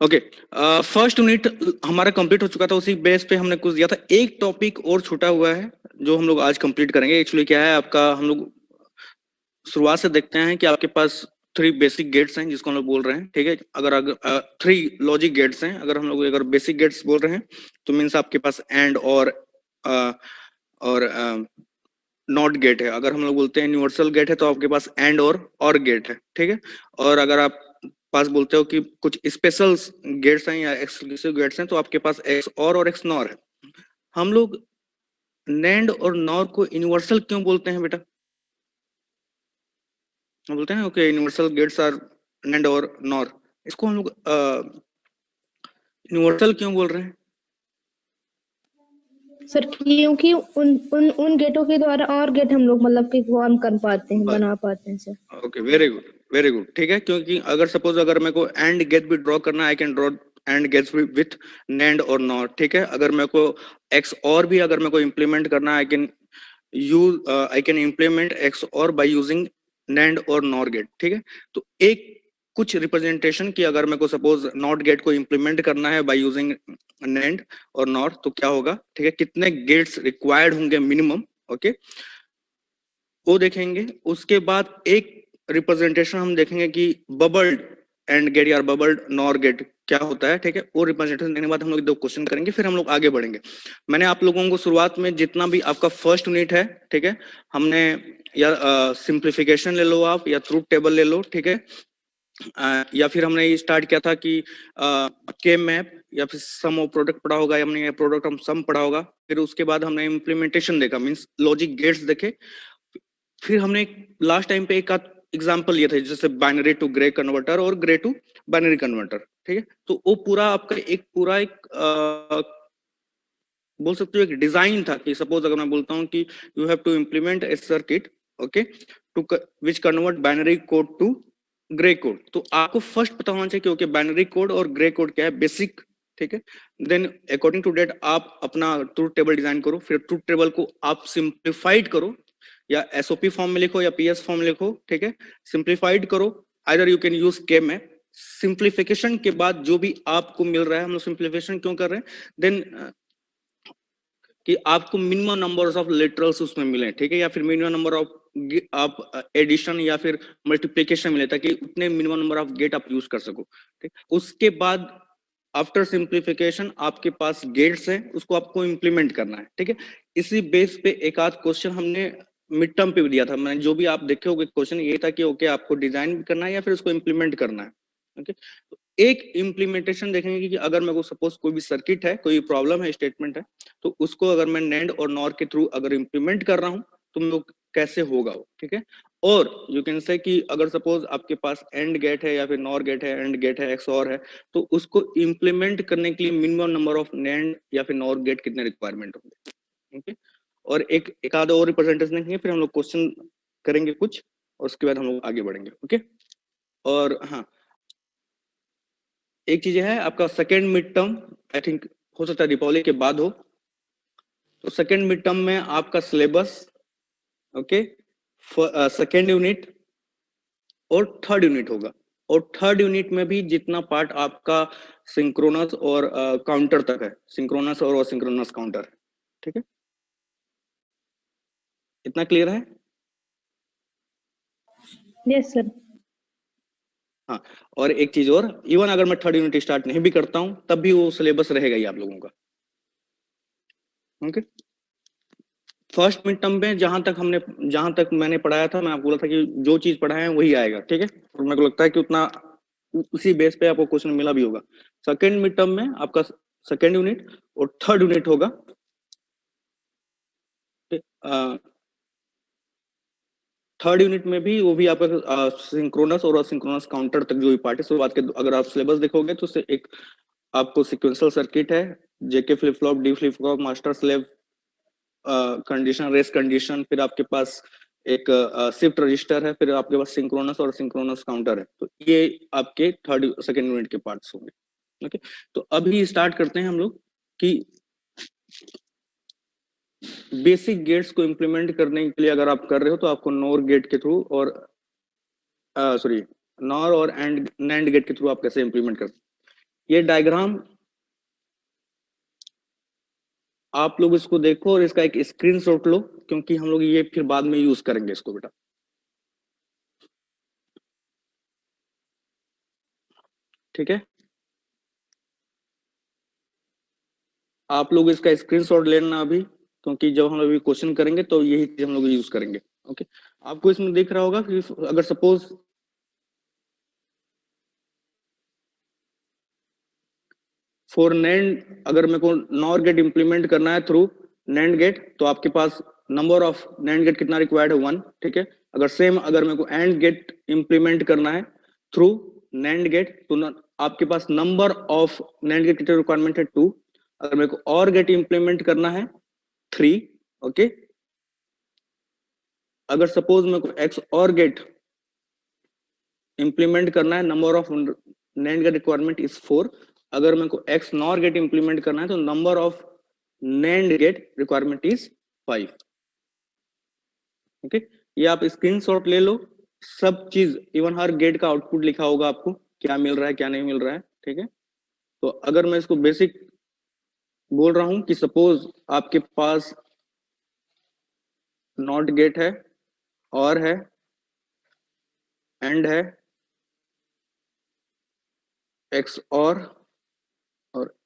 Okay, first unit हमारा complete हो चुका था, उसी बेस पे हमने कुछ दिया था। एक टॉपिक और छूटा हुआ है जो हम लोग आज कंप्लीट करेंगे। एक्चुअली क्या है आपका, हम लोग शुरुआत से देखते हैं कि आपके पास 3 बेसिक गेट्स हैं जिसको हम लोग बोल रहे हैं, ठीक है। अगर 3 लॉजिक गेट्स हैं, अगर हम लोग अगर बेसिक गेट्स बोल रहे हैं तो मीन्स आपके पास एंड और नॉट गेट है। अगर हम लोग बोलते हैं यूनिवर्सल गेट है तो आपके पास एंड और गेट है, ठीक है। और अगर आप पास बोलते हो कि कुछ स्पेशल गेट्स हैं या एक्सक्लूसिव गेट्स हैं तो आपके पास एक्स और एक्स नॉर है। हम लोग नैंड और नॉर को यूनिवर्सल क्यों बोलते हैं बेटा? हम बोलते हैं okay universal gates are NAND और नॉर, इसको हम लोग यूनिवर्सल क्यों बोल रहे हैं? सर क्योंकि उन गेटों के द्वारा और गेट हम लोग मतलब कि फॉर्म कर पाते हैं, बना पाते हैं sir. Okay, very good very good, ठीक है। क्योंकि अगर सपोज अगर मेरे को एंड गेट भी ड्रॉ करना है, I can draw AND gates with NAND और नॉर, ठीक है। अगर मेरे को एक्स और भी अगर मेरे को इम्प्लीमेंट करना है, आई कैन इम्प्लीमेंट एक्स और बाय यूजिंग नैंड और नॉर गेट, ठीक है। तो एक कुछ रिप्रेजेंटेशन की अगर मेरे को सपोज नॉट गेट को इम्प्लीमेंट करना है बाय यूजिंग नैंड और नॉर तो क्या होगा, ठीक है, कितने गेट्स रिक्वायर्ड होंगे मिनिमम, ओके, वो देखेंगे। उसके बाद एक रिप्रेजेंटेशन हम देखेंगे कि बबल्ड एंड गेट या बबल्ड नॉर गेट क्या होता है, ठीक है। वो रिप्रेजेंटेशन देने के बाद हम लोग 2 क्वेश्चन करेंगे, फिर हम लोग आगे बढ़ेंगे। मैंने आप लोगों को शुरुआत में जितना भी आपका फर्स्ट यूनिट है, ठीक है, हमने या सिंप्लीफिकेशन ले लो आप या ट्रूथ टेबल ले लो, ठीक है, या फिर हमने स्टार्ट किया था कि के मैप या फिर सम ऑफ प्रोडक्ट पढ़ा होगा, या हमने प्रोडक्ट हम सम पढ़ा होगा। फिर उसके बाद हमने इम्प्लीमेंटेशन देखा, मींस लॉजिक गेट्स देखे। फिर हमने लास्ट टाइम पे एक एग्जांपल लिया था जैसे बाइनरी टू ग्रे कन्वर्टर और ग्रे टू बाइनरी कन्वर्टर, ठीक है। तो वो पूरा आपका एक पूरा बोल सकते हो एक डिजाइन था कि सपोज अगर मैं बोलता हूं कि you have to implement a circuit, okay, to which convert binary code to Gray code. तो आपको फर्स्ट पता होना चाहिए कि ओके बाइनरी कोड और ग्रे कोड क्या है, बेसिक, ठीक है। देन अकॉर्डिंग टू डेट आप अपना ट्रूथ टेबल डिजाइन करो, फिर ट्रूथ टेबल को आप सिंप्लीफाइड करो, या एसओपी फॉर्म में लिखो या पीएस फॉर्म में लिखो, ठीक है। सिंप्लीफाइड करो, आइदर यू कैन यूज के मैप। सिंप्लीफिकेशन के बाद जो भी आपको मिल रहा है, हम लोग सिंप्लीफिकेशन क्यों कर रहे हैं, देन कि आपको मिनिमम नंबर्स ऑफ लिटरल्स उसमें मिले, ठीक है, या फिर मिनिमम नंबर ऑफ आप एडिशन या फिर मल्टीप्लिकेशन मिले, ताकि उतने मिनिमम नंबर ऑफ गेट आप यूज कर सको, ठीक। उसके बाद आफ्टर सिंप्लीफिकेशन आपके पास गेट्स है, उसको आपको इंप्लीमेंट करना है, ठीक है। इसी बेस पे एक आध क्वेश्चन हमने मिड टर्म पे भी दिया था। मैंने जो भी आप देखे होंगे क्वेश्चन ये था कि ओके आपको डिजाइन भी करना है या फिर उसको इंप्लीमेंट करना है, ओके। एक इम्प्लीमेंटेशन देखेंगे कि अगर मेरे को सपोज कोई भी सर्किट है, कोई प्रॉब्लम है, स्टेटमेंट है, तो उसको अगर मैं नैंड और नॉर के थ्रू अगर इम्प्लीमेंट कर रहा हूं तो मेरे को कैसे होगा वो, ठीक है। और यू कैन से कि अगर सपोज आपके पास एंड गेट है या फिर नॉर गेट है, एंड गेट है, एक्स और है, तो उसको इम्प्लीमेंट करने के लिए मिनिमम नंबर ऑफ नैंड या फिर नॉर गेट कितने रिक्वायरमेंट होंगे, ठीक है। और एक आधा और रिप्रेजेंटेशन देखेंगे, फिर हम लोग क्वेश्चन करेंगे कुछ, और उसके बाद हम लोग आगे बढ़ेंगे, ओके। और हाँ, एक चीज है आपका second mid term, I think हो सकता है दीपावली के बाद हो, तो सेकेंड मिड टर्म में आपका सिलेबस, ओके, सेकेंड यूनिट और थर्ड यूनिट होगा। और थर्ड यूनिट में भी जितना पार्ट आपका सिंक्रोनस और काउंटर तक है, सिंक्रोनस और असिंक्रोनस काउंटर, ठीक है। इतना क्लियर है? Yes sir. हाँ, और एक चीज और, इवन अगर मैं थर्ड यूनिट स्टार्ट नहीं भी करता हूं तब भी वो सिलेबस रहेगा ही आप लोगों का, ओके। फर्स्ट मिड टर्म में जहां तक मैंने पढ़ाया था, मैं आपको बोला था कि जो चीज पढ़ाए हैं वही आएगा, ठीक है। और मेरे को लगता है कि उतना उसी बेस पे आपको क्वेश्चन मिला भी होगा। सेकेंड मिड टर्म में आपका सेकेंड यूनिट और थर्ड यूनिट होगा, थर्ड यूनिट में भी वो भी आपका सिंक्रोनस और असिंक्रोनस काउंटर तक जो भी पार्ट है, सो बात के अगर आप सिलेबस देखोगे तो एक आपको सिक्वेंशियल सर्किट है, JK flip flop, D flip flop, master slave condition, race condition, फिर आपके पास एक शिफ्ट रजिस्टर है, फिर आपके पास सिंक्रोनस और सिंक्रोनस काउंटर है। तो ये आपके थर्ड सेकेंड यूनिट के पार्ट्स होंगे, ओके। तो अभी स्टार्ट करते हैं हम लोग कि बेसिक गेट्स को इंप्लीमेंट करने के लिए अगर आप कर रहे हो तो आपको नोर गेट के थ्रू और नॉर और एंड नैंड गेट के थ्रू आप कैसे इंप्लीमेंट करते हैं। ये डायग्राम आप लोग इसको देखो और इसका एक स्क्रीनशॉट लो, क्योंकि हम लोग ये फिर बाद में यूज करेंगे इसको बेटा। ठीक है, आप लोग इसका स्क्रीनशॉट लेना अभी, क्योंकि जब हम लोग अभी क्वेश्चन करेंगे तो यही चीज हम लोग यूज करेंगे। ओके, आपको इसमें दिख रहा होगा कि अगर सपोज फॉर नैंड, अगर मेरे को नॉर गेट इंप्लीमेंट करना है थ्रू नैंड गेट, तो आपके पास नंबर ऑफ नैंड गेट कितना रिक्वायर्ड है, 1। ठीक है, अगर सेम अगर मेरे को एंड गेट इंप्लीमेंट करना है थ्रू नैंड गेट, तो आपके पास नंबर ऑफ नैंड गेट कितने रिक्वायरमेंट है, 2। अगर मेरे को और गेट इंप्लीमेंट करना है 3। ओके, अगर सपोज मेरे को एक्स और गेट इंप्लीमेंट करना है, number of NAND gate requirement is 4। अगर मेरे को एक्स नॉर गेट इंप्लीमेंट करना है तो number of NAND gate requirement is 5। Okay, ये आप स्क्रीनशॉट ले लो, सब चीज इवन हर गेट का आउटपुट लिखा होगा आपको, क्या मिल रहा है क्या नहीं मिल रहा है। ठीक है, तो अगर मैं इसको बेसिक बोल रहा हूं कि सपोज आपके पास नॉट गेट है, और है, एंड है, एक्स और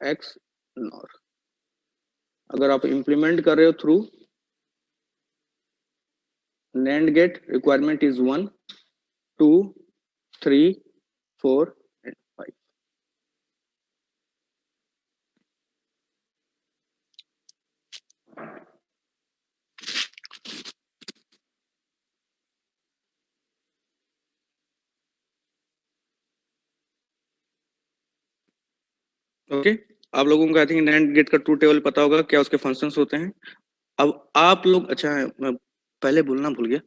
एक्स नॉर। अगर आप इंप्लीमेंट कर रहे हो through NAND gate, requirement is 1, 2, 3, 4 and 5. Okay, आप लोगों को आई थिंक NAND गेट का ट्रू टेबल पता होगा, क्या उसके फंक्शंस होते हैं। अब आप लोग, अच्छा मैं पहले बोलना भूल गया,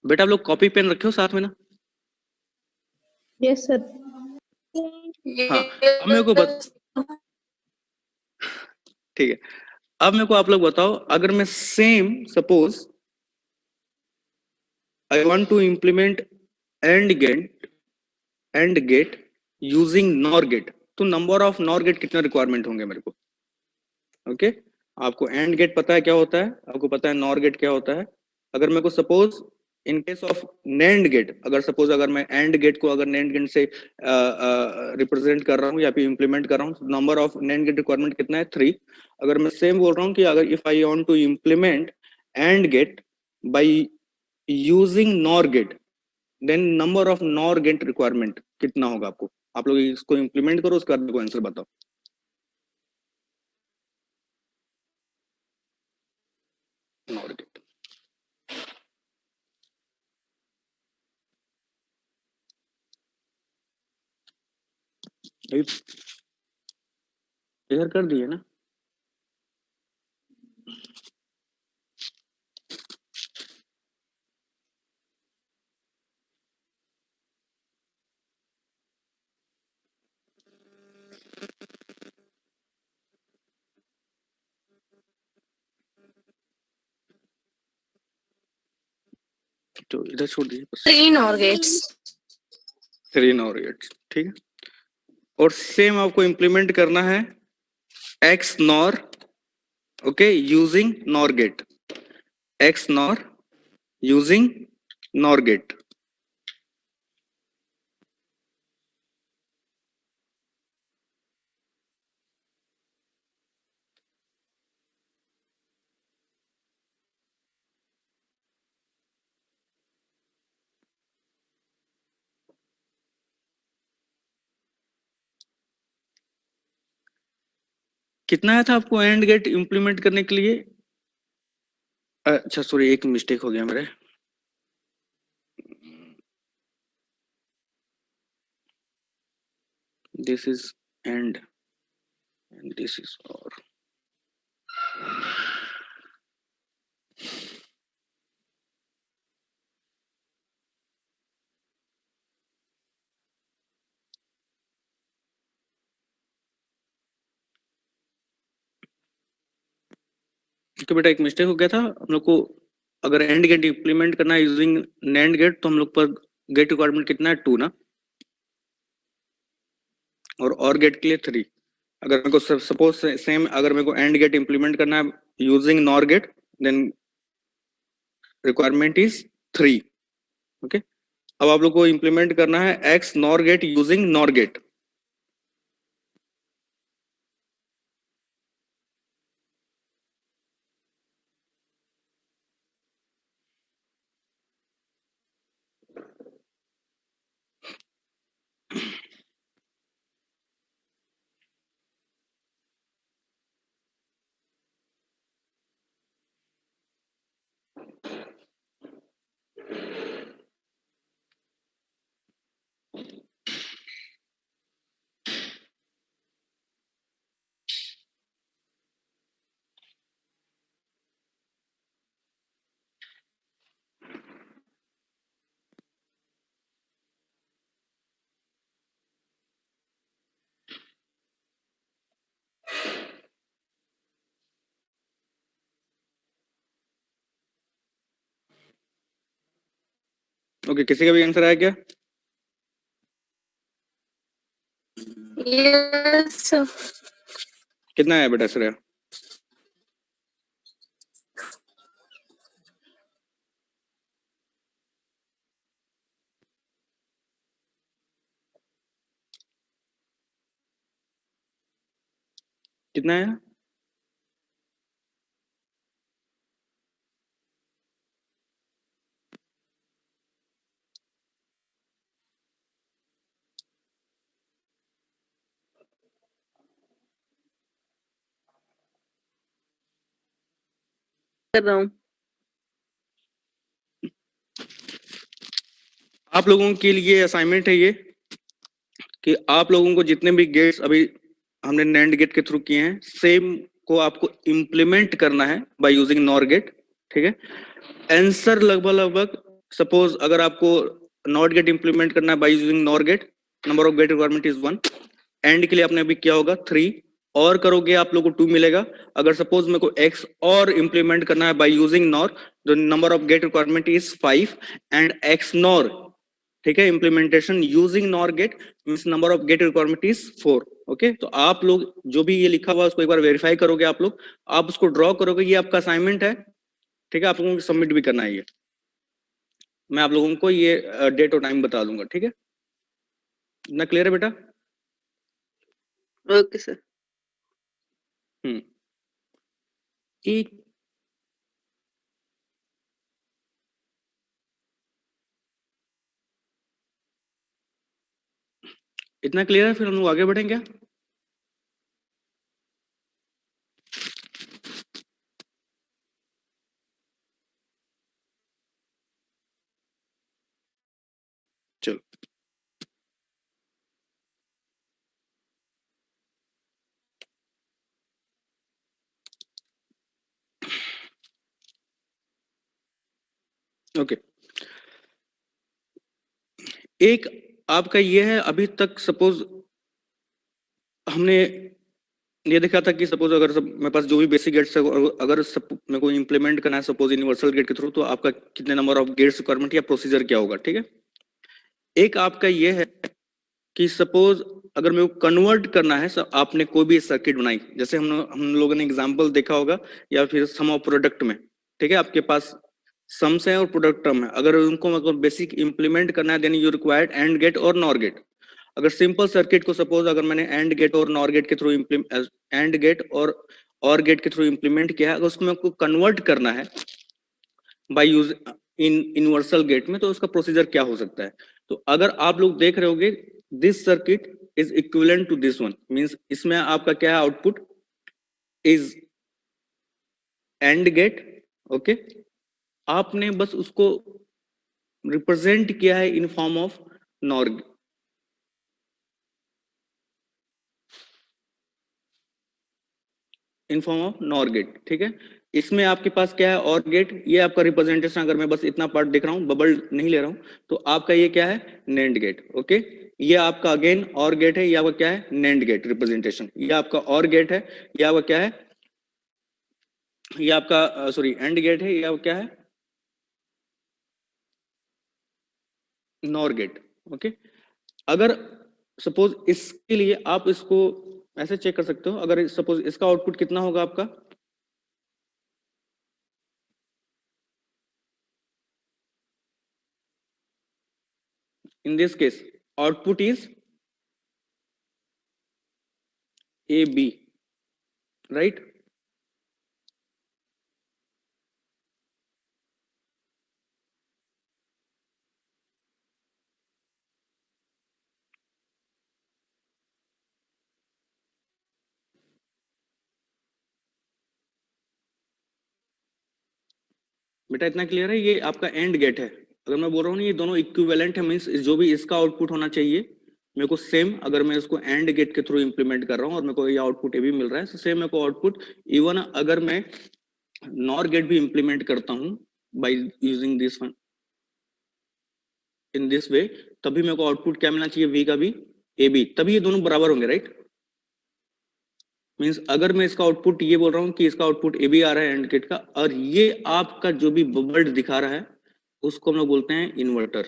बेटा आप लोग कॉपी पेन रखे हो साथ में ना? Yes sir. हाँ, अब मेरे को ठीक है, अब मेरे को आप लोग बताओ, अगर मैं same suppose I want to implement AND gate using NOR gate, तो नंबर ऑफ नॉर गेट कितना रिक्वायरमेंट होंगे मेरे को। ओके, आपको एंड गेट पता है क्या होता है, आपको पता है नॉर गेट क्या होता है। अगर मेरे को suppose in case of NAND gate, अगर सपोज अगर मैं एंड गेट को अगर नैंड गेट से रिप्रेजेंट कर रहा हूँ या फिर इंप्लीमेंट कर रहा हूँ, number of NAND gate requirement कितना है, 3। अगर मैं सेम बोल रहा हूँ कि अगर if I want to implement AND gate by using NOR gate, then number of NOR gate requirement कितना होगा आपको। आप लोग इसको इंप्लीमेंट करो, उसका आंसर बताओ। नॉर गेट, क्लियर कर दिए ना? तो इधर छोड़ दीजिए बस। 3 NOR gates। 3 NOR गेट्स, ठीक है। और सेम आपको इंप्लीमेंट करना है XNOR, okay, using NOR gate, XNOR using NOR gate. कितना आया था आपको एंड गेट इंप्लीमेंट करने के लिए? अच्छा सॉरी, एक मिस्टेक हो गया मेरे, this is and this is और। तो बेटा एक मिस्टेक हो गया था हम लोग को, अगर एंड गेट इंप्लीमेंट करना है यूजिंग नैंड गेट, तो हम लोग पर गेट रिक्वायरमेंट कितना है, 2 ना। और गेट के लिए 3। अगर मेरे को सपोज सेम अगर मेरे को एंड गेट इंप्लीमेंट करना है using NOR gate, then requirement is 3। Okay, अब आप लोग को इंप्लीमेंट करना है XNOR gate using NOR gate. Okay, किसी का भी आंसर आया क्या? यस कितना आया बेटा श्रेया? कितना आया? कर रहा हूँ। आप लोगों के लिए असाइनमेंट है ये कि आप लोगों को जितने भी गेट्स अभी हमने नैंड गेट के थ्रू किए हैं, सेम को आपको इम्प्लीमेंट करना है बाय यूजिंग नॉर गेट। ठीक है, आंसर लगभग सपोज अगर आपको नॉट गेट इंप्लीमेंट करना है by using NOR gate, number of gate requirement is 1। AND के लिए आपने अभी क्या होगा 3, और करोगे आप लोगों को 2 मिलेगा। अगर सपोज मेरे को एक्स और इंप्लीमेंट करना है by using NOR, the number of gate requirement is 5 and XNOR, ठीक है, implementation using NOR gate means number of gate requirement is 4। Okay, तो आप लोग जो भी ये लिखा हुआ है उसको एक बार वेरीफाई करोगे, आप लोग आप उसको ड्रॉ करोगे, ये आपका असाइनमेंट है। ठीक है, आप लोगों को सबमिट भी करना है ये, मैं आप लोगों को ये डेट और टाइम बता दूंगा। ठीक है, इतना क्लियर है बेटा? Okay sir. एक इतना क्लियर है, फिर हम लोग आगे बढ़ेंगे। चलो, ओके, एक आपका ये है, अभी तक सपोज हमने ये देखा था कि सपोज अगर मेरे पास जो भी बेसिक गेट्स है, अगर मेरे को इंप्लीमेंट करना है सपोज यूनिवर्सल गेट के थ्रू, तो आपका कितने नंबर ऑफ गेट्स रिक्वायरमेंट या प्रोसीजर क्या होगा। ठीक है, एक आपका ये है कि सपोज अगर मेरे को कन्वर्ट करना है, आपने कोई भी सर्किट बनाई, जैसे हम लोगों ने एग्जांपल देखा होगा, या फिर सम ऑफ प्रोडक्ट में। ठीक है, आपके पास सम्स है और प्रोडक्ट टर्म है, अगर उनको मतलब बेसिक इंप्लीमेंट करना है, then you required AND gate और नॉर गेट। अगर सिंपल सर्किट को सपोज अगर मैंने एंड गेट और नॉर गेट के through AND gate OR gate के थ्रू इंप्लीमेंट किया है, अगर उसमें आपको कन्वर्ट करना है by use in universal gate में, तो उसका प्रोसीजर क्या हो सकता है। तो अगर आप लोग देख रहे होगे, this circuit is equivalent to this one, means इसमें आपका क्या है, output is AND gate. Okay, आपने बस उसको रिप्रेजेंट किया है in form of NOR, in form of NOR gate. ठीक है, इसमें आपके पास क्या है, और गेट, ये आपका रिप्रेजेंटेशन, अगर मैं बस इतना पार्ट देख रहा हूं, बबल नहीं ले रहा हूं, तो आपका ये क्या है, नेंड गेट। ओके, ये आपका अगेन और गेट है, ये आपका क्या है, नेंड गेट रिप्रेजेंटेशन, ये आपका और गेट है, ये आपका क्या है, ये आपका सॉरी एंड गेट है, ये आपका क्या है, नॉर गेट। ओके, अगर सपोज इसके लिए आप इसको ऐसे चेक कर सकते हो, अगर सपोज इसका आउटपुट कितना होगा आपका, in this case output is A B, right? बेटा इतना क्लियर है? ये आपका एंड गेट है। अगर मैं बोल रहा हूँ ना ये दोनों इक्विवेलेंट है, मीन्स जो भी इसका आउटपुट होना चाहिए मेरे को सेम, अगर मैं इसको एंड गेट के थ्रू इंप्लीमेंट कर रहा हूँ और मेरे को ये आउटपुट ए भी मिल रहा है, तो सेम मेरे को आउटपुट, इवन अगर मैं नॉर गेट भी इंप्लीमेंट करता हूँ by using this one in this way, तभी मेरे को आउटपुट क्या मिलना चाहिए, वी का भी ए बी, तभी ये दोनों बराबर होंगे, राइट? मीन्स अगर मैं इसका आउटपुट ये बोल रहा हूँ कि इसका आउटपुट ए बी आ रहा है एंड गेट का, और ये आपका जो भी बबल्ड दिखा रहा है उसको हम लोग बोलते हैं इन्वर्टर।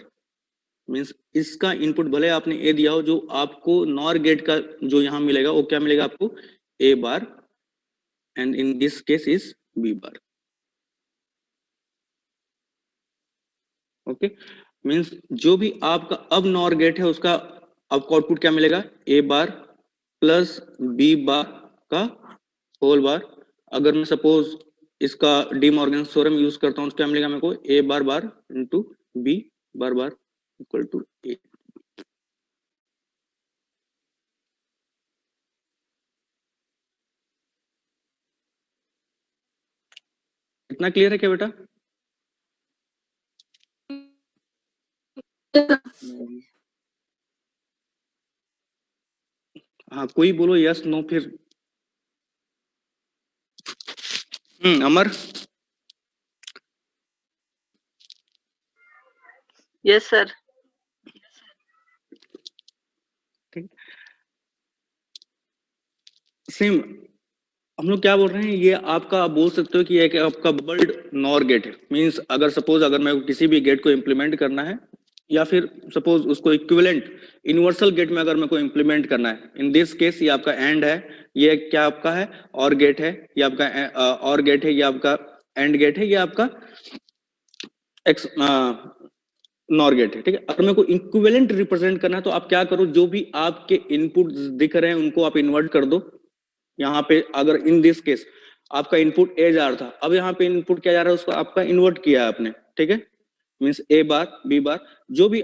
मीन्स इसका इनपुट भले आपने ए दिया हो, जो आपको नॉर गेट का जो यहां मिलेगा वो क्या मिलेगा आपको, A bar, and in this case is B bar. Okay, means जो भी आपका अब नॉर गेट है उसका आपको आउटपुट क्या मिलेगा, ए बार प्लस बी बार का होल बार। अगर मैं सपोज इसका डी मॉर्गन थ्योरम यूज करता हूं तो क्या मिलेगा मेरे को, A bar bar into B bar bar equal to A. इतना क्लियर है क्या बेटा? हाँ कोई बोलो यस नो फिर। अमर। Yes sir. ठीक, सेम हम लोग क्या बोल रहे हैं, ये आपका आप बोल सकते हो कि ये आपका बबल्ड नॉर गेट है। मींस अगर सपोज अगर मैं किसी भी गेट को इंप्लीमेंट करना है, या फिर सपोज उसको इक्विवेलेंट यूनिवर्सल गेट में अगर मेरे को इंप्लीमेंट करना है, इन दिस केस ये आपका एंड है, ये क्या आपका है और गेट है, ये आपका और गेट है, ये आपका एंड गेट है, ये आपका एक्स नॉर गेट है। ठीक है, अगर मेरे को इक्विवेलेंट रिप्रेजेंट करना है तो आप क्या करो, जो भी आपके इनपुट दिख रहे हैं उनको आप इन्वर्ट कर दो। यहाँ पे अगर इन दिस केस आपका इनपुट ए जा रहा था, अब यहाँ पे इनपुट क्या जा रहा है उसको आपका इन्वर्ट किया है आपने। ठीक है, मीन्स ए बार बी बार, जो भी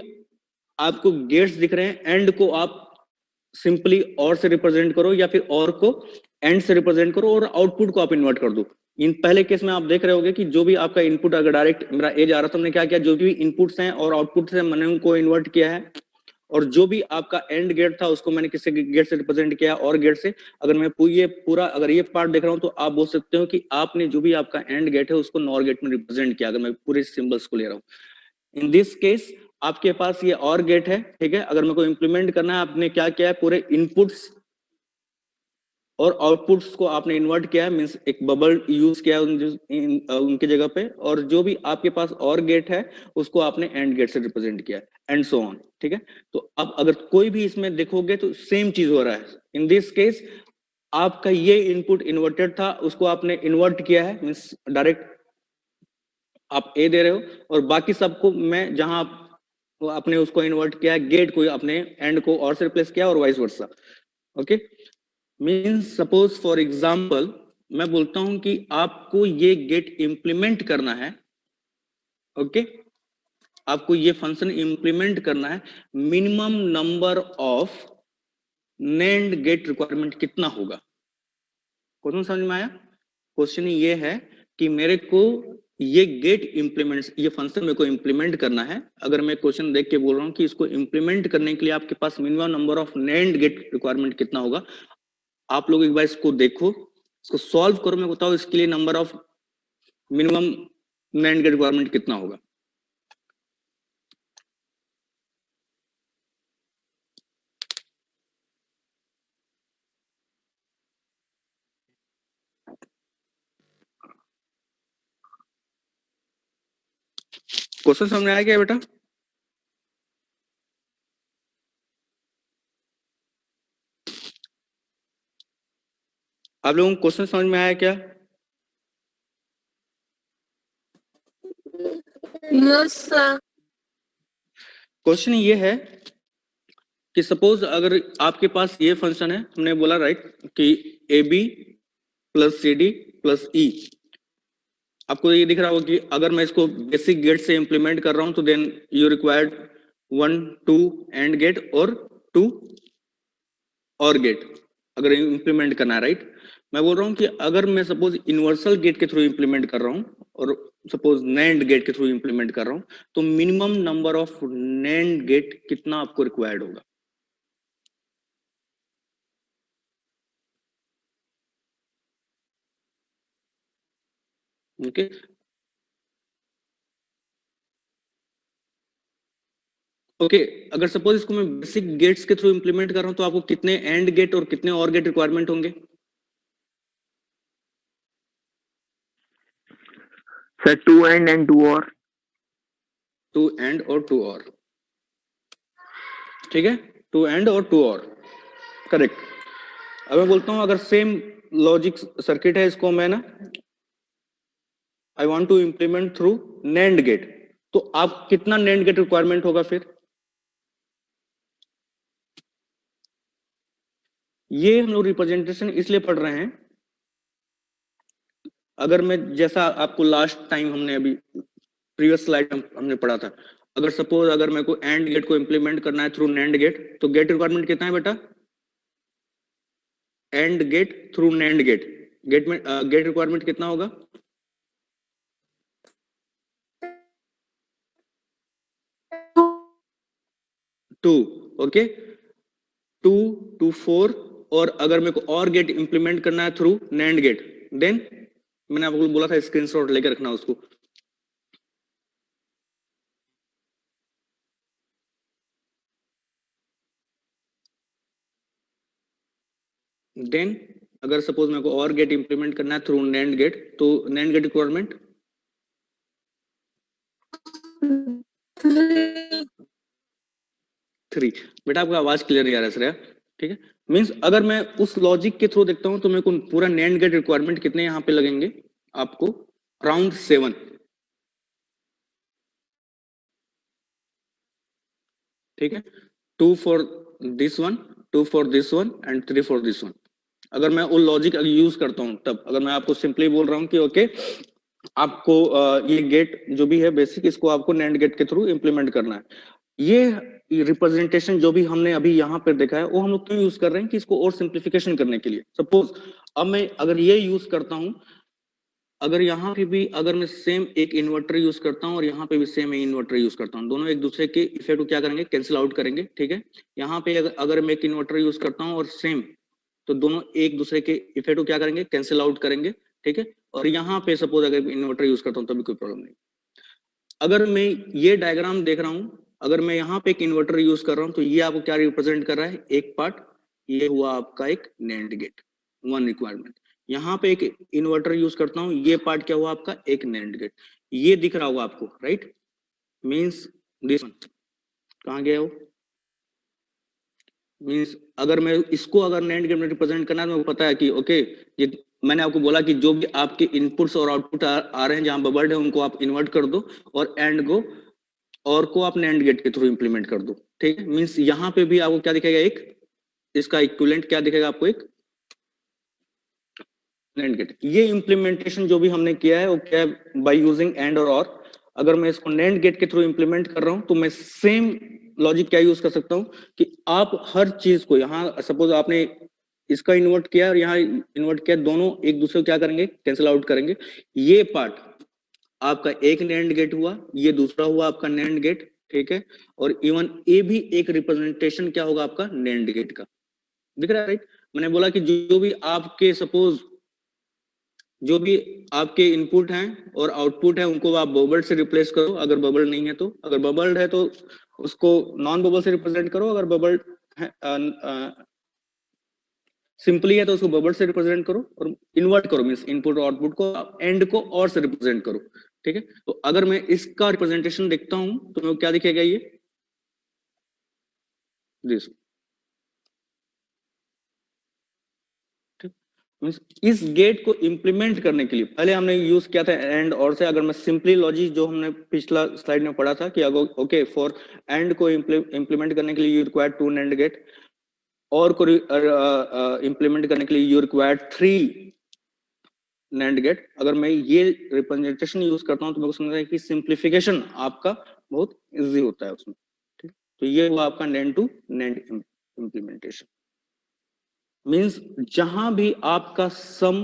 आपको गेट्स दिख रहे हैं एंड को आप सिंपली और से रिप्रेजेंट करो, या फिर और को एंड से रिप्रेजेंट करो, और आउटपुट को आप इन्वर्ट कर दो। इन पहले केस में आप देख रहे होगे कि जो भी आपका इनपुट अगर डायरेक्ट मेरा ए जा रहा था, हमने क्या किया, जो भी इनपुट्स हैं और आउटपुट से मैंने उनको इन्वर्ट किया है, और जो भी आपका एंड गेट था उसको मैंने किसी गेट से रिप्रेजेंट किया और गेट से। अगर मैं ये पूरा अगर ये पार्ट देख रहा हूं तो आप बोल सकते हो कि आपने जो भी आपका एंड गेट है उसको नॉर गेट में रिप्रेजेंट किया, अगर मैं पूरे सिंबल्स को ले रहा हूं। इन दिस केस आपके पास ये और गेट है। ठीक है, अगर मेरे को इंप्लीमेंट करना है, आपने क्या किया है, पूरे इनपुट्स और आउटपुट्स को आपने इन्वर्ट किया है, मींस एक बबल यूज किया है उनकी जगह पे, और जो भी आपके पास और गेट है उसको आपने एंड गेट से रिप्रेजेंट किया है, एंड सो ऑन। ठीक है, तो अब अगर कोई भी इसमें देखोगे तो सेम चीज हो रहा है। इन दिस केस आपका ये इनपुट इन्वर्टेड था, उसको आपने इन्वर्ट किया है, मींस डायरेक्ट आप ए दे रहे हो, और बाकी सबको मैं जहां आपने उसको इन्वर्ट किया है, गेट को अपने एंड को और से रिप्लेस किया, और vice versa. Okay, means suppose for example मैं बोलता हूं कि आपको ये गेट इंप्लीमेंट करना है। ओके, आपको ये फंक्शन इंप्लीमेंट करना है, minimum number of NAND gate requirement कितना होगा। क्वेश्चन समझ में आया? क्वेश्चन ये है कि मेरे को ये गेट इंप्लीमेंट, ये फंक्शन मेरे को इंप्लीमेंट करना है। अगर मैं क्वेश्चन देख के बोल रहा हूँ कि इसको इंप्लीमेंट करने के लिए आपके पास minimum number of NAND gate requirement कितना होगा, आप लोग एक बार इसको देखो, इसको सॉल्व करो, मैं बताओ इसके लिए number of minimum NAND gate requirement कितना होगा। क्वेश्चन समझ में आया क्या बेटा? आप लोगों को क्वेश्चन समझ में आया क्या? Yes sir. क्वेश्चन ये है कि सपोज अगर आपके पास ये फंक्शन है, हमने बोला राइट कि A B plus C D plus E, आपको ये दिख रहा होगा कि अगर मैं इसको बेसिक गेट से इंप्लीमेंट कर रहा हूं तो then you required 1 2 AND gate और 2 और गेट अगर इंप्लीमेंट करना है, राइट। मैं बोल रहा हूं कि अगर मैं सपोज यूनिवर्सल गेट के थ्रू इंप्लीमेंट कर रहा हूं और सपोज नैंड गेट के थ्रू इंप्लीमेंट कर रहा हूं, तो minimum number of NAND gate कितना आपको रिक्वायर्ड होगा? ओके ओके अगर सपोज इसको मैं बेसिक गेट्स के थ्रू इंप्लीमेंट कर रहा हूं तो आपको कितने एंड गेट और कितने और गेट रिक्वायरमेंट होंगे? सर 2 and 2 और 2 एंड और 2 और, ठीक है, 2 एंड और 2 और, करेक्ट। अब मैं बोलता हूं अगर सेम लॉजिक सर्किट है, इसको मैं ना I want to implement through NAND gate, तो आप कितना नैंड गेट रिक्वायरमेंट होगा फिर? ये हम लोग रिप्रेजेंटेशन इसलिए पढ़ रहे हैं, अगर मैं जैसा आपको लास्ट टाइम हमने अभी प्रीवियस स्लाइड हमने पढ़ा था, अगर सपोज अगर मेरे को एंड गेट को इंप्लीमेंट करना है थ्रू नैंड गेट, तो गेट रिक्वायरमेंट कितना है बेटा? AND gate through NAND gate, gate में गेट रिक्वायरमेंट कितना होगा? 2, ओके, 2 to 4, और अगर मेरे को और गेट इंप्लीमेंट करना है थ्रू नैंड गेट, देन मैंने आपको बोला था स्क्रीनशॉट लेकर रखना उसको। देन अगर सपोज मेरे को और गेट इंप्लीमेंट करना है थ्रू नैंड गेट, तो नैंड गेट रिक्वायरमेंट 3। बेटा आपका आवाज क्लियर नहीं आ रहा है श्रेया, ठीक है। मींस अगर मैं उस लॉजिक के थ्रू देखता हूं तो मेरे को पूरा नैंड गेट रिक्वायरमेंट कितने यहाँ पे लगेंगे आपको? अराउंड 7, ठीक है। 2 for this one, 2 for this one and 3 for this one. अगर मैं वो लॉजिक यूज करता हूं तब, अगर मैं आपको सिंपली बोल रहा हूं कि ओके आपको ये गेट जो भी है बेसिक, इसको आपको नैंड गेट के थ्रू इंप्लीमेंट करना है, ये रिप्रेजेंटेशन जो भी हमने अभी यहाँ पर देखा है वो हम लोग क्यों यूज कर रहे हैं कि इसको और सिंप्लीफिकेशन करने के लिए। सपोज अब मैं अगर ये यूज करता हूं, अगर यहाँ पे भी अगर मैं सेम एक इन्वर्टर यूज करता हूँ और यहाँ पे भी सेम इन्वर्टर यूज करता हूँ, दोनों एक दूसरे के इफेक्ट को क्या करेंगे? कैंसिल आउट करेंगे, ठीक है। यहाँ पे अगर मैं एक इन्वर्टर यूज करता हूँ और सेम, तो दोनों एक दूसरे के इफेक्ट को क्या करेंगे? कैंसिल आउट करेंगे, ठीक है। और यहाँ पे सपोज अगर इन्वर्टर यूज करता हूँ तभी कोई प्रॉब्लम नहीं। अगर मैं ये डायग्राम देख रहा हूँ, अगर मैं यहाँ पे एक इन्वर्टर यूज कर रहा हूँ, तो ये आपको क्या रिप्रेजेंट कर रहा है? एक पार्ट ये हुआ आपका एक नैंड गेट, 1 रिक्वायरमेंट। यहाँ पे एक इन्वर्टर यूज करता हूँ, ये पार्ट क्या हुआ आपका? एक नैंड गेट। ये दिख रहा होगा आपको, राइट। मींस दिस वन कहाँ गया वो? मींस अगर मैं इसको अगर नैंड गेट में रिप्रेजेंट करना है, तो मेरे को पता है कि ओके ये मैंने आपको बोला कि जो भी आपके इनपुट्स और आउटपुट आ रहे हैं जहां बबल्ड है उनको आप इन्वर्ट कर दो, और एंड को और को आप नैंड गेट के थ्रू इंप्लीमेंट कर दो, ठीक है। मींस यहाँ पे भी आपको क्या दिखेगा? एक इसका इक्विवेलेंट क्या दिखेगा आपको? एक नैंड गेट। ये इंप्लीमेंटेशन जो भी हमने किया है वो क्या है? बाय यूजिंग एंड और। अगर मैं इसको नैंड गेट के थ्रू इंप्लीमेंट कर रहा हूं तो मैं सेम लॉजिक क्या यूज कर सकता हूं कि आप हर चीज को यहाँ सपोज आपने इसका इन्वर्ट किया और यहाँ इन्वर्ट किया, दोनों एक दूसरे को क्या करेंगे? कैंसिल आउट करेंगे। ये पार्ट आपका एक नैंड गेट हुआ, ये दूसरा हुआ आपका नैंड गेट, ठीक है। और इवन ये भी एक रिप्रेजेंटेशन क्या होगा आपका? नैंड गेट का। दिख रहा है, राइट। मैंने बोला कि जो भी आपके सपोज जो भी आपके इनपुट हैं और आउटपुट है उनको आप बबल से रिप्लेस करो, अगर बबल नहीं है तो। अगर बबल्ड है तो उसको नॉन बबल से रिप्रेजेंट करो, अगर बबल सिंपली है तो उसको बबल से रिप्रेजेंट करो, और इन्वर्ट करो मींस इनपुट और आउटपुट को एंड को और से रिप्रेजेंट करो, ठीक है। तो अगर मैं इसका रिप्रेजेंटेशन देखता हूं तो मेरे को क्या दिखेगा? ये दिस, ठीक। मीन्स इस गेट को इंप्लीमेंट करने के लिए पहले हमने यूज किया था एंड और से। अगर मैं सिंपली लॉजिक जो हमने पिछला स्लाइड में पढ़ा था कि अगर ओके फॉर एंड को इंप्लीमेंट करने के लिए यू रिक्वायर 2 NAND गेट, और को इंप्लीमेंट करने के लिए यू रिक्वायर 3 NAND गेट। अगर मैं ये रिप्रेजेंटेशन यूज करता हूं तो मेरे को समझ है कि सिंप्लीफिकेशन आपका बहुत इजी होता है उसमें, ठीक। तो ये हुआ आपका NAND to NAND implementation. Means जहां भी आपका सम,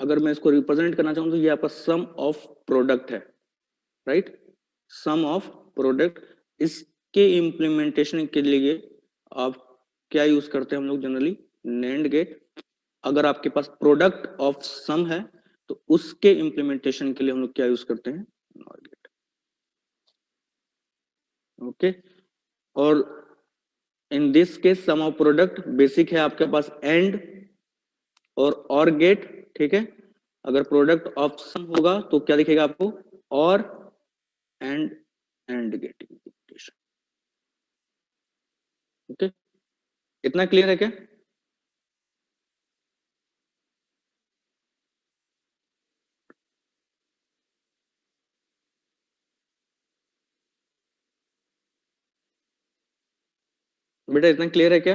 अगर मैं इसको रिप्रेजेंट करना चाहूं तो ये आपका सम ऑफ प्रोडक्ट है, राइट, सम ऑफ प्रोडक्ट। इसके इंप्लीमेंटेशन के लिए आप क्या यूज करते हैं हम लोग जनरली, NAND गेट। अगर आपके पास प्रोडक्ट ऑफ सम है तो उसके इंप्लीमेंटेशन के लिए हम लोग क्या यूज करते हैं, NOR गेट, ओके। और in this case sum of product basic है आपके पास एंड और गेट, ठीक है। अगर प्रोडक्ट ऑफ सम होगा तो क्या दिखेगा आपको, और एंड गेट इंप्लीमेंटेशन, ओके। इतना क्लियर है क्या? बेटा इतना क्लियर है क्या?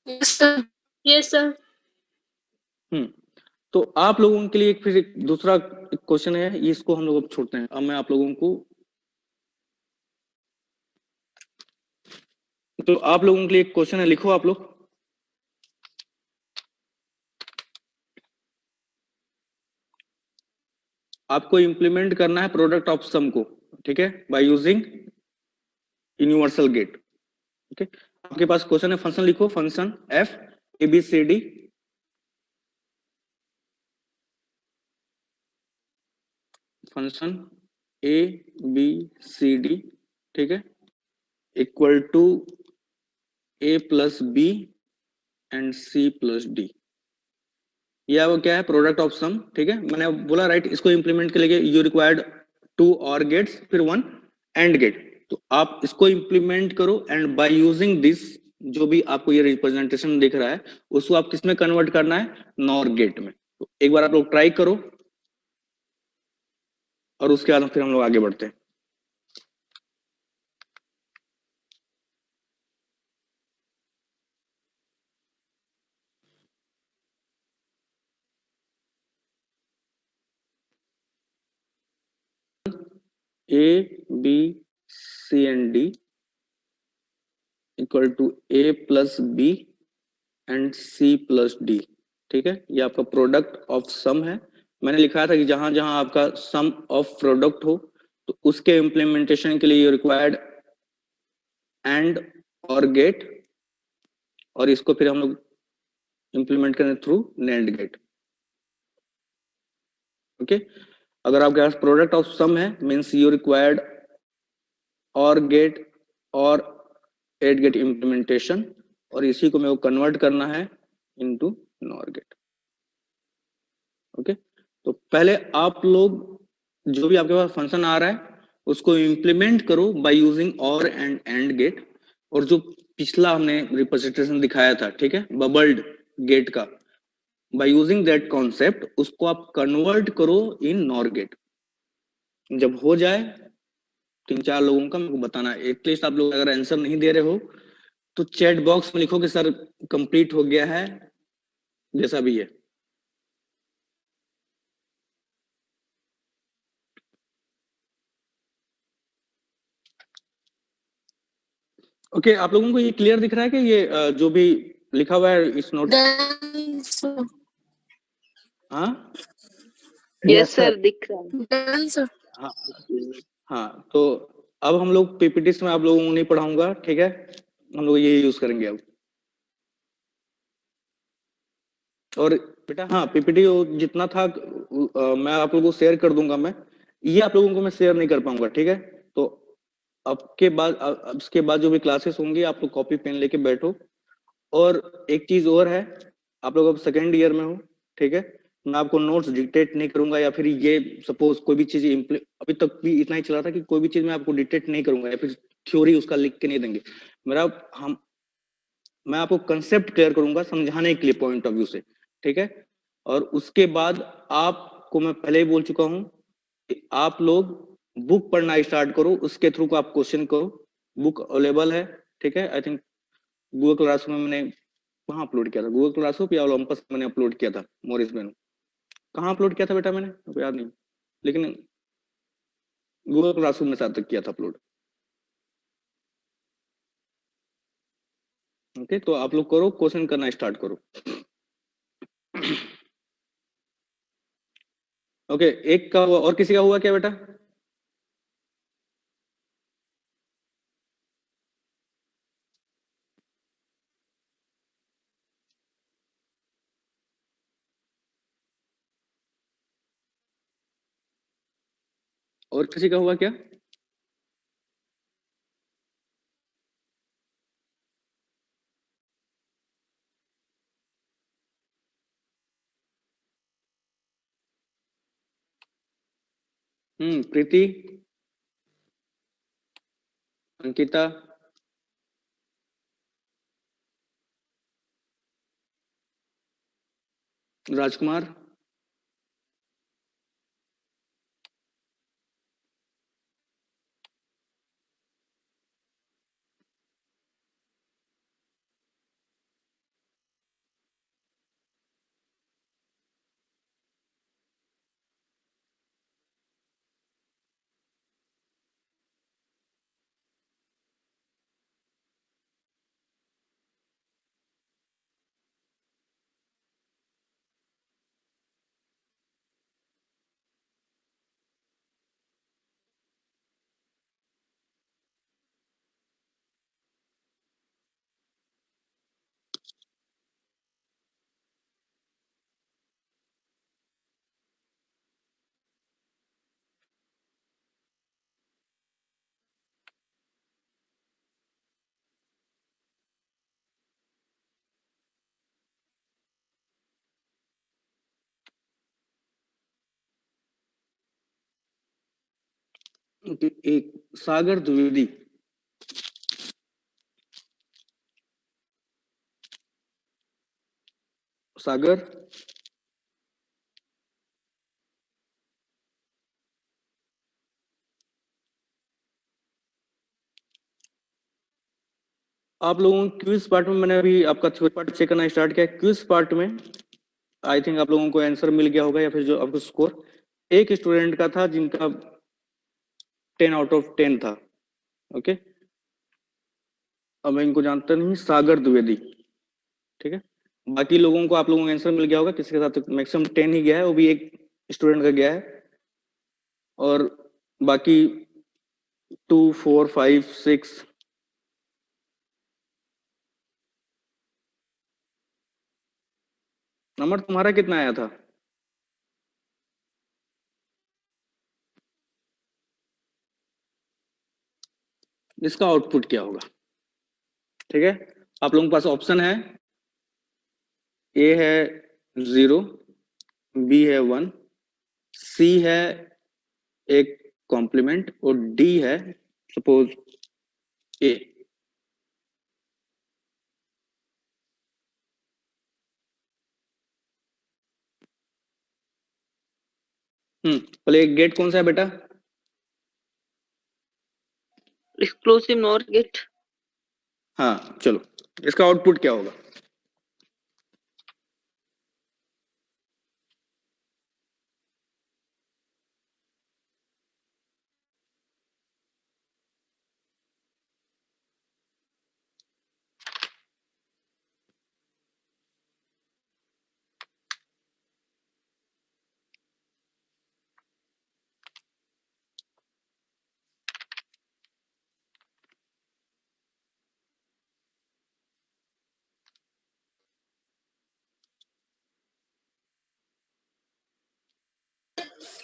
Yes, sir. Yes sir. तो आप लोगों के लिए फिर एक दूसरा क्वेश्चन है, इसको हम लोग अब छोड़ते हैं। अब मैं आप लोगों को, तो आप लोगों के लिए एक क्वेश्चन है, लिखो आप लोग। आपको इंप्लीमेंट करना है प्रोडक्ट ऑफ सम को, ठीक है, by using universal gate, okay. आपके पास क्वेश्चन है, फंक्शन लिखो, function F A B C D, function A B C D, ठीक है, equal to A plus B and C plus D. यह वो क्या है, प्रोडक्ट ऑफ सम, ठीक है। मैंने बोला राइट, इसको इंप्लीमेंट के लिए यू रिक्वायर्ड 2 और गेट्स फिर 1 एंड गेट। तो आप इसको इंप्लीमेंट करो एंड बाय यूजिंग दिस, जो भी आपको ये रिप्रेजेंटेशन दिख रहा है उसको आप किस में कन्वर्ट करना है, नॉर गेट में। तो एक बार आप लोग ट्राई करो और उसके बाद फिर हम लोग आगे बढ़ते हैं। A B C and D equal to A plus B and C plus D, ठीक है। ये आपका प्रोडक्ट ऑफ सम है। मैंने लिखा था कि जहां जहां आपका सम ऑफ प्रोडक्ट हो तो उसके इंप्लीमेंटेशन के लिए यू रिक्वायर्ड एंड और गेट, और इसको फिर हम लोग इंप्लीमेंट करें थ्रू NAND गेट, ओके। अगर आपके पास प्रोडक्ट ऑफ सम है मींस यू रिक्वायर्ड और गेट और एड गेट इंप्लीमेंटेशन, और इसी को मेरे को कन्वर्ट करना है इनटू नॉर गेट, ओके। तो पहले आप लोग जो भी आपके पास फंक्शन आ रहा है उसको इंप्लीमेंट करो बाय यूजिंग और एंड गेट, और जो पिछला हमने रिप्रेजेंटेशन दिखाया था, ठीक है, बबल्ड गेट का, बाय यूजिंग दैट कॉन्सेप्ट उसको आप कन्वर्ट करो इन नॉर गेट। जब हो जाए 3-4 लोगों का मेरे को बताना। एटलीस्ट आप लोग अगर आंसर नहीं दे रहे हो तो चैट बॉक्स में लिखो कि सर कंप्लीट हो गया है, जैसा भी है। ओके, आप लोगों को ये क्लियर दिख रहा है कि ये जो भी लिखा हुआ है इस नोट? Done, sir. हाँ यस सर, दिख रहा है। Done, sir. हाँ हाँ, तो अब हम लोग पीपीटी में आप लोगों को नहीं पढ़ाऊंगा, ठीक है, हम लोग यही यूज करेंगे अब। और बेटा हाँ, पीपीटी जितना था मैं आप लोगों को शेयर कर दूंगा। मैं ये आप लोगों को मैं शेयर नहीं कर पाऊंगा, ठीक है। तो अब के बाद अब इसके बाद जो भी क्लासेस होंगी आप लोग कॉपी पेन लेके बैठो। और एक चीज और है, आप लोग अब सेकेंड ईयर में हो, ठीक है, मैं आपको नोट्स डिक्टेट नहीं करूंगा, या फिर ये सपोज कोई भी चीज अभी तक भी इतना ही चला था कि कोई भी चीज मैं आपको डिक्टेट नहीं करूंगा या फिर थ्योरी उसका लिख के नहीं देंगे। मैं आपको कंसेप्ट क्लियर करूंगा समझाने के लिए पॉइंट ऑफ व्यू से, ठीक है। और उसके बाद आपको मैं पहले ही बोल चुका हूं कि आप लोग बुक पढ़ना स्टार्ट करो, उसके थ्रू आप क्वेश्चन करो। बुक अवेलेबल है, ठीक है। आई थिंक गूगल क्लासरूम में मैंने कहाँ अपलोड किया था, गूगल क्लासरूम या ओलंपस मैंने अपलोड किया था, मॉरिस में कहाँ अपलोड किया था बेटा मैंने, तो याद नहीं, लेकिन गूगल क्लासरूम में शायद तक किया था अपलोड। ओके, तो आप लोग करो, क्वेश्चन करना स्टार्ट करो। ओके, एक का हुआ, और किसी का हुआ क्या बेटा? और किसी का हुआ क्या? प्रीति, अंकिता, राजकुमार, एक सागर द्विवेदी, सागर, आप लोगों को क्विज पार्ट में मैंने अभी आपका थ्योरी पार्ट चेक करना स्टार्ट किया। क्विज पार्ट में आई थिंक आप लोगों को आंसर मिल गया होगा, या फिर जो आपको स्कोर एक स्टूडेंट का था जिनका 10 आउट ऑफ 10 था। ओके, अब मैं इनको जानता नहीं, सागर द्विवेदी, ठीक है। बाकी लोगों को, आप लोगों को आंसर मिल गया होगा, किसी के साथ मैक्सिमम 10 ही गया है, वो भी एक स्टूडेंट का गया है, और बाकी 2, 4, 5, 6 नंबर तुम्हारा कितना आया था? इसका आउटपुट क्या होगा? ठीक है, आप लोगों के पास ऑप्शन है, ए है 0, बी है 1, सी है एक कॉम्प्लीमेंट, और डी है सपोज ए। पहले एक गेट कौन सा है बेटा? Exclusive NOR gate. हाँ चलो, इसका आउटपुट क्या होगा?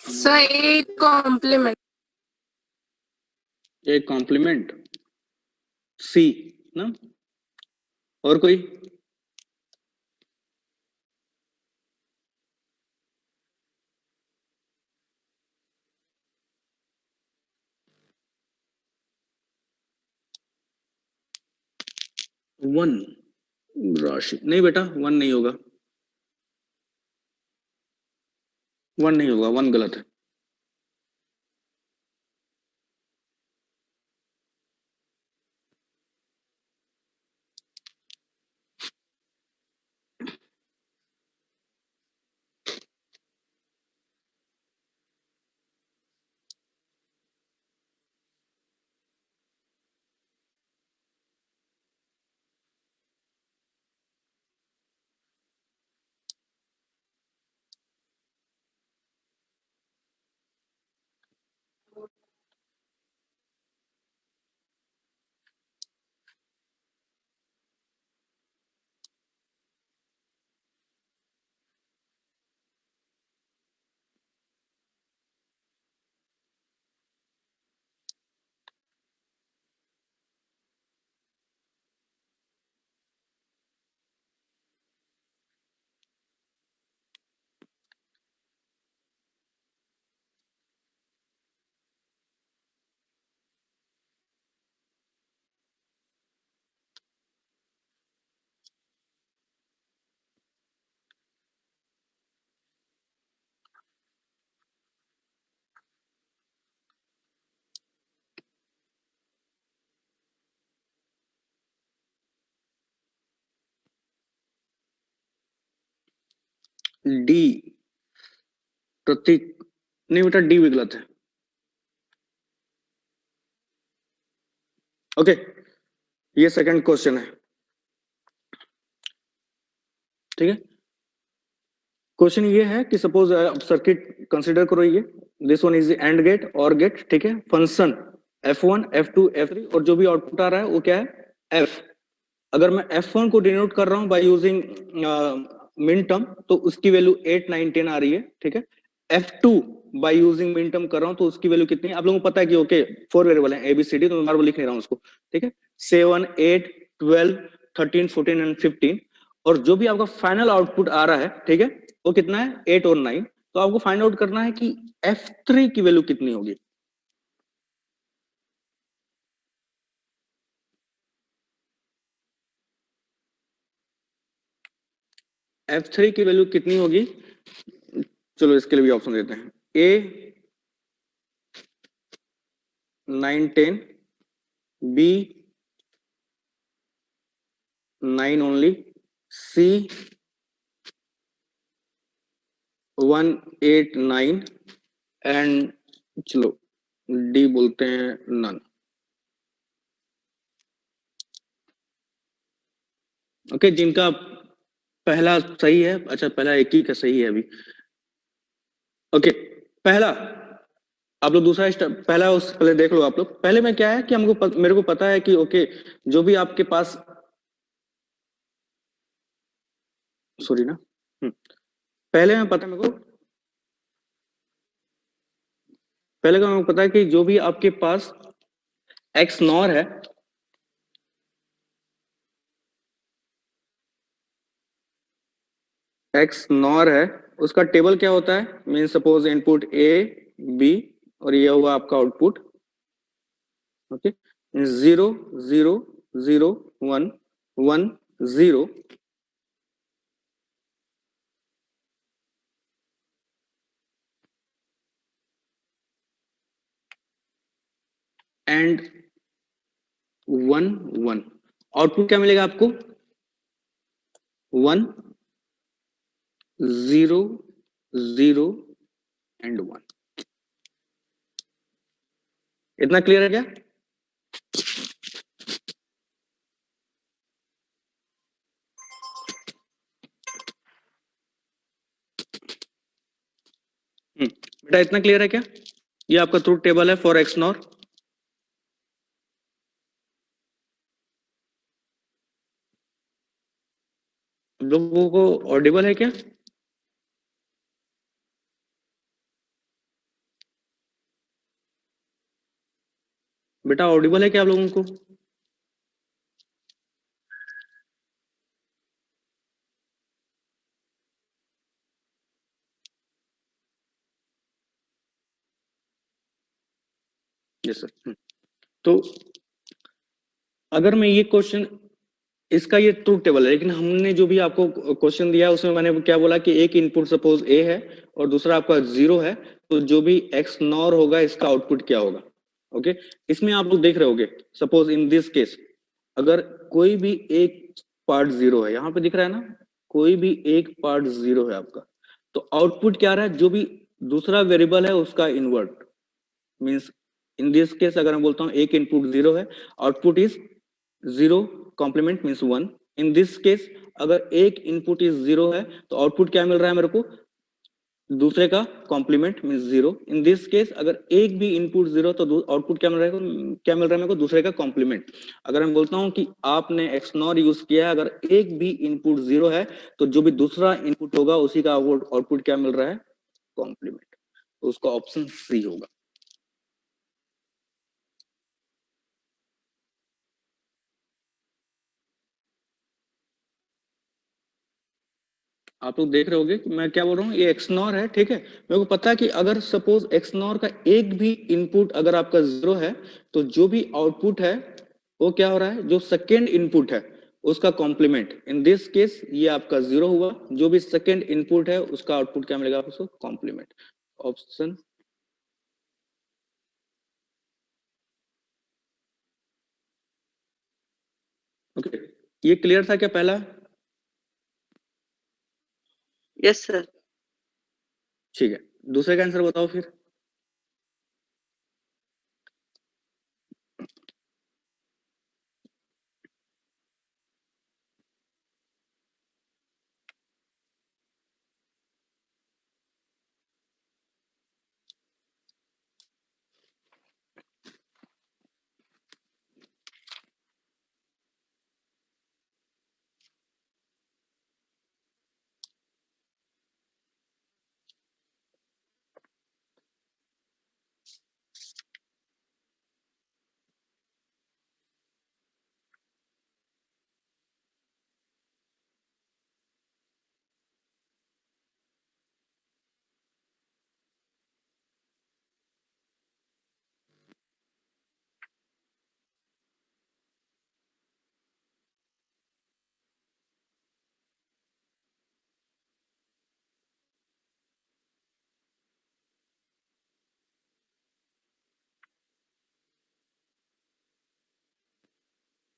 सर एक कॉम्प्लीमेंट। एक कॉम्प्लीमेंट, सी ना? और कोई? 1 राशि, नहीं बेटा 1 नहीं होगा, 1 नहीं होगा, 1 गलत है। डी प्रतीक, नहीं बेटा डी भी गलत है। ओके, ये सेकंड क्वेश्चन है, ठीक है। क्वेश्चन ये है कि सपोज सर्किट कंसीडर करो, ये this one is AND gate OR gate, ठीक है। फंक्शन F1 F2 F3 और जो भी आउटपुट आ रहा है वो क्या है, F। अगर मैं F1 को डिनोट कर रहा हूं बाय यूजिंग मिन टर्म तो उसकी वैल्यू 8 9 10 आ रही है, ठीक है। F2 by using min term कर रहा हूं तो उसकी वैल्यू कितनी है, आप लोगों को पता है कि ओके 4 वेरिएबल है ABCD, तो मैं बार बार लिख नहीं रहा हूं उसको, ठीक है। 7 8 12 13 14 एंड 15, और जो भी आपका फाइनल आउटपुट आ रहा है, ठीक है, वो कितना है 8 और 9। तो आपको फाइंड आउट करना है कि F3 की वैल्यू कितनी होगी। F3 की वैल्यू कितनी होगी, चलो इसके लिए भी ऑप्शन देते हैं। A 9 10, B 9 only, C 1 8 9 and चलो डी बोलते हैं नन। ओके, जिनका पहला सही है, अच्छा पहला एक ही का सही है अभी। ओके, पहला आप लोग दूसरा पहला उस पहले देख लो आप लोग। पहले में क्या है कि मेरे को पता है कि ओके जो भी आपके पास, सॉरी ना, पहले में पता है मेरे को, पहले का मेरे को पता है कि जो भी आपके पास एक्स नॉर है, एक्स नॉर है, उसका टेबल क्या होता है, mean suppose input A B और ये हुआ आपका आउटपुट, ओके। 0 0 0 1 1 0 एंड 1 1। आउटपुट क्या मिलेगा आपको, 1 0 0 एंड 1। इतना क्लियर है क्या? बेटा इतना क्लियर है क्या? ये आपका ट्रूथ टेबल है फॉर एक्स नॉर। लोगों को ऑडिबल है क्या? बेटा ऑडिबल है क्या आप लोगों को? Yes sir. तो अगर मैं ये क्वेश्चन इसका ये ट्रूथ टेबल है, लेकिन हमने जो भी आपको क्वेश्चन दिया है उसमें मैंने क्या बोला कि एक इनपुट सपोज ए है और दूसरा आपका 0 है, तो जो भी एक्स नॉर होगा इसका आउटपुट क्या होगा। ओके, इसमें आप लोग देख रहे होगे सपोज इन दिस केस अगर कोई भी एक पार्ट 0 है, यहाँ पे दिख रहा है ना, कोई भी एक पार्ट 0 है आपका, तो आउटपुट क्या आ रहा है, जो भी दूसरा वेरिएबल है उसका invert. Means in this case अगर मैं बोलता हूँ एक इनपुट 0 है, output is 0 complement means 1। In this case अगर एक इनपुट इज 0 है तो आउटपुट क्या मिल रहा है मेरे को, दूसरे का complement means 0। In this case अगर एक भी इनपुट 0 तो आउटपुट क्या मिल रहा है, क्या मिल रहा है मेरे को, दूसरे का कॉम्प्लीमेंट। अगर मैं बोलता हूँ कि आपने एक्स नॉर यूज किया है, अगर एक भी इनपुट 0 है तो जो भी दूसरा इनपुट होगा उसी का आउटपुट क्या मिल रहा है, कॉम्प्लीमेंट। तो उसका ऑप्शन सी होगा। आप लोग देख रहे होगे कि मैं क्या बोल रहा हूँ, ये एक्स नॉर है, ठीक है। मेरे को पता है कि अगर सपोज एक्स नॉर का एक भी इनपुट अगर आपका 0 है तो जो भी आउटपुट है वो क्या हो रहा है, जो सेकेंड इनपुट है उसका कॉम्प्लीमेंट। इन दिस केस ये आपका 0 हुआ, जो भी सेकेंड इनपुट है उसका आउटपुट क्या मिलेगा आपको, कॉम्प्लीमेंट। Option okay. ये क्लियर था क्या पहला? Yes, sir. ठीक है, दूसरे का आंसर बताओ फिर।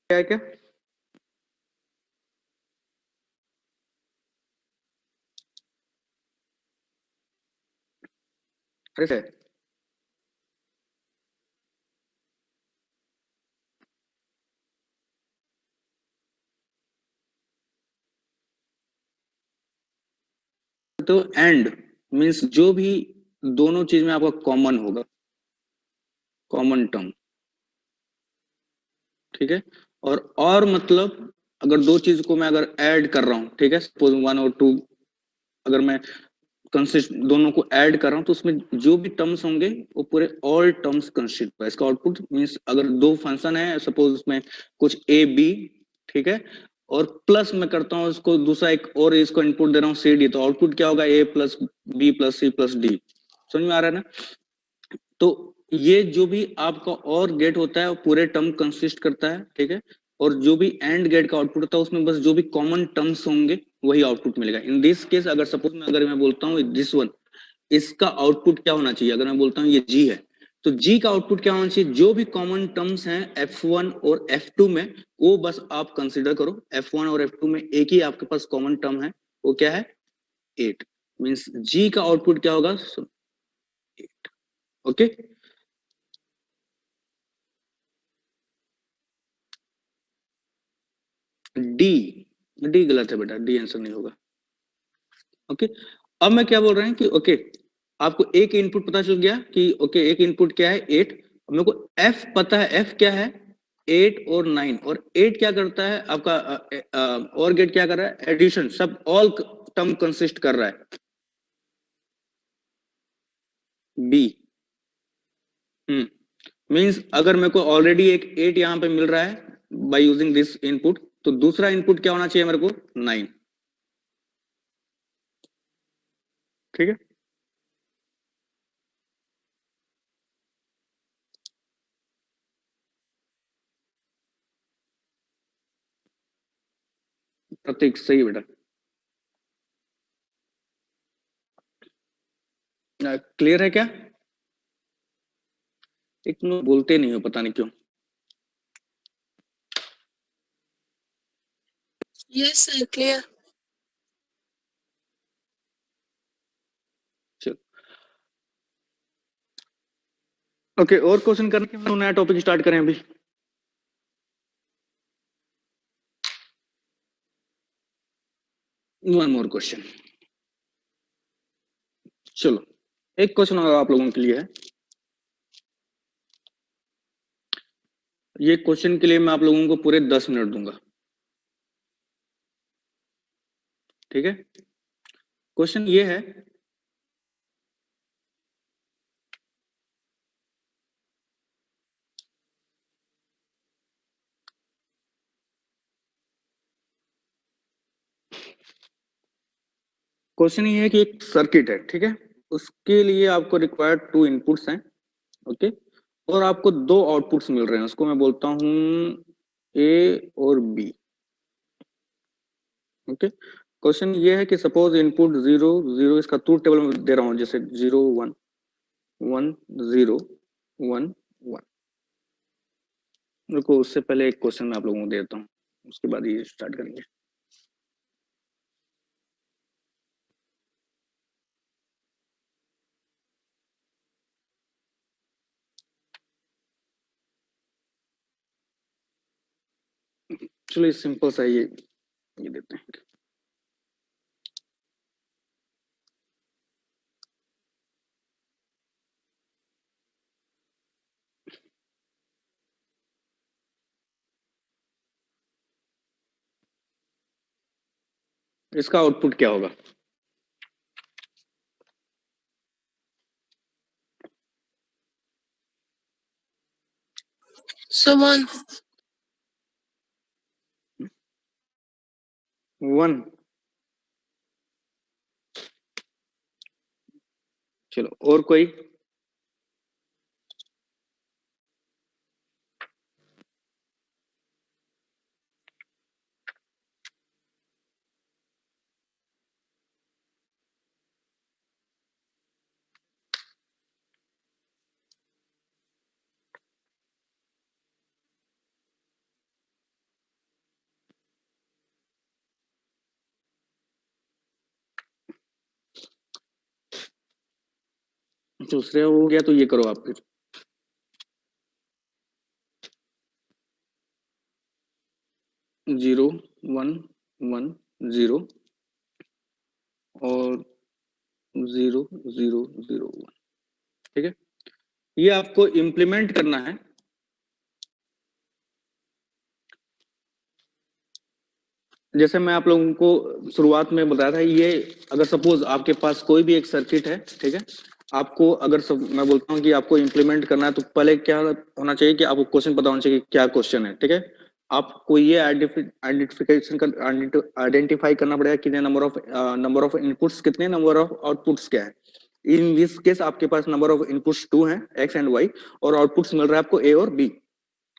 क्या है क्या? अरे सर, तो एंड मीन्स जो भी दोनों चीज में आपका कॉमन होगा, कॉमन टर्म, ठीक है। और मतलब अगर दो चीज को मैं अगर ऐड कर रहा हूं, ठीक है, सपोज 1 और 2 अगर मैं कंसिस्ट दोनों को ऐड कर रहा हूं तो उसमें जो भी टर्म्स होंगे वो पूरे ऑल टर्म्स कंसिस्ट होगा। इसका आउटपुट मीन्स अगर दो फंक्शन है सपोज उसमें कुछ ए बी, ठीक है, और प्लस मैं करता हूँ उसको दूसरा एक और इसको इनपुट दे रहा हूँ सी डी, तो आउटपुट क्या होगा, A plus B plus C plus D. समझ में आ रहा है ना? तो ये जो भी आपका और गेट होता है वो पूरे टर्म कंसिस्ट करता है, ठीक है। और जो भी एंड गेट का आउटपुट होता है उसमें बस जो भी कॉमन टर्म्स होंगे वही आउटपुट मिलेगा। इन दिस केस अगर सपोज मैं अगर मैं बोलता हूँ दिस वन, इसका आउटपुट क्या होना चाहिए, अगर मैं बोलता हूँ ये जी है तो जी का आउटपुट क्या होना चाहिए, जो भी कॉमन टर्म्स हैं F1 और F2 में वो बस आप कंसीडर करो। F1 और F2 में एक ही आपके पास कॉमन टर्म है, वो क्या है, 8। मीन्स जी का आउटपुट क्या होगा, 8। ओके, डी, डी गलत है बेटा, डी आंसर नहीं होगा। ओके, अब मैं क्या बोल रहा हूँ कि ओके आपको एक इनपुट पता चल गया कि ओके एक इनपुट क्या है 8, मेरे को एफ पता है, एफ क्या है 8 और 9, और 8 क्या करता है आपका और गेट क्या कर रहा है, एडिशन, सब ऑल टर्म कंसिस्ट कर रहा है, बी। मींस अगर मेरे को ऑलरेडी एक 8 यहाँ पे मिल रहा है बाय यूजिंग दिस इनपुट, तो दूसरा इनपुट क्या होना चाहिए मेरे को, 9, ठीक है। प्रतीक सही बेटा। क्लियर है क्या? एक लोग बोलते नहीं हो, पता नहीं क्यों। Yes, sir. Clear. चलो ओके, और क्वेश्चन करने के बाद नया टॉपिक स्टार्ट करें अभी। One more question. चलो एक क्वेश्चन और आप लोगों के लिए है। ये क्वेश्चन के लिए मैं आप लोगों को पूरे 10 मिनट दूंगा, ठीक है? क्वेश्चन ये है, क्वेश्चन ये है कि एक सर्किट है, ठीक है? उसके लिए आपको रिक्वायर्ड 2 इनपुट्स हैं, ओके? और आपको 2 आउटपुट्स मिल रहे हैं, उसको मैं बोलता हूं ए और बी, ओके? क्वेश्चन ये है कि सपोज इनपुट 0 0, इसका ट्रूथ टेबल में दे रहा हूं, जैसे 0 1 1 0 1 1। रुको, उससे पहले एक क्वेश्चन मैं आप लोगों को देता हूं, उसके बाद ये स्टार्ट करेंगे। चलो सिंपल सा ये देते हैं। इसका आउटपुट क्या होगा? So 1. 1। चलो और कोई? दूसरे हो गया तो ये करो आप फिर। जीरो 1 1 0 और 0 0 0 1, ठीक है? ये आपको इंप्लीमेंट करना है। जैसे मैं आप लोगों को शुरुआत में बताया था, ये अगर सपोज आपके पास कोई भी एक सर्किट है, ठीक है? आपको अगर मैं बोलता हूँ कि आपको इंप्लीमेंट करना है, तो पहले क्या होना चाहिए कि आपको क्वेश्चन पता होना चाहिए कि क्या क्वेश्चन है, ठीक है? आपको ये आइडेंटिफाई करना पड़ेगा कितने नंबर ऑफ इनपुट्स, कितने नंबर ऑफ आउटपुट्स क्या है। इन दिस केस आपके पास नंबर ऑफ इनपुट्स 2 हैं, एक्स एंड वाई, और आउटपुट्स मिल रहा है आपको ए और बी,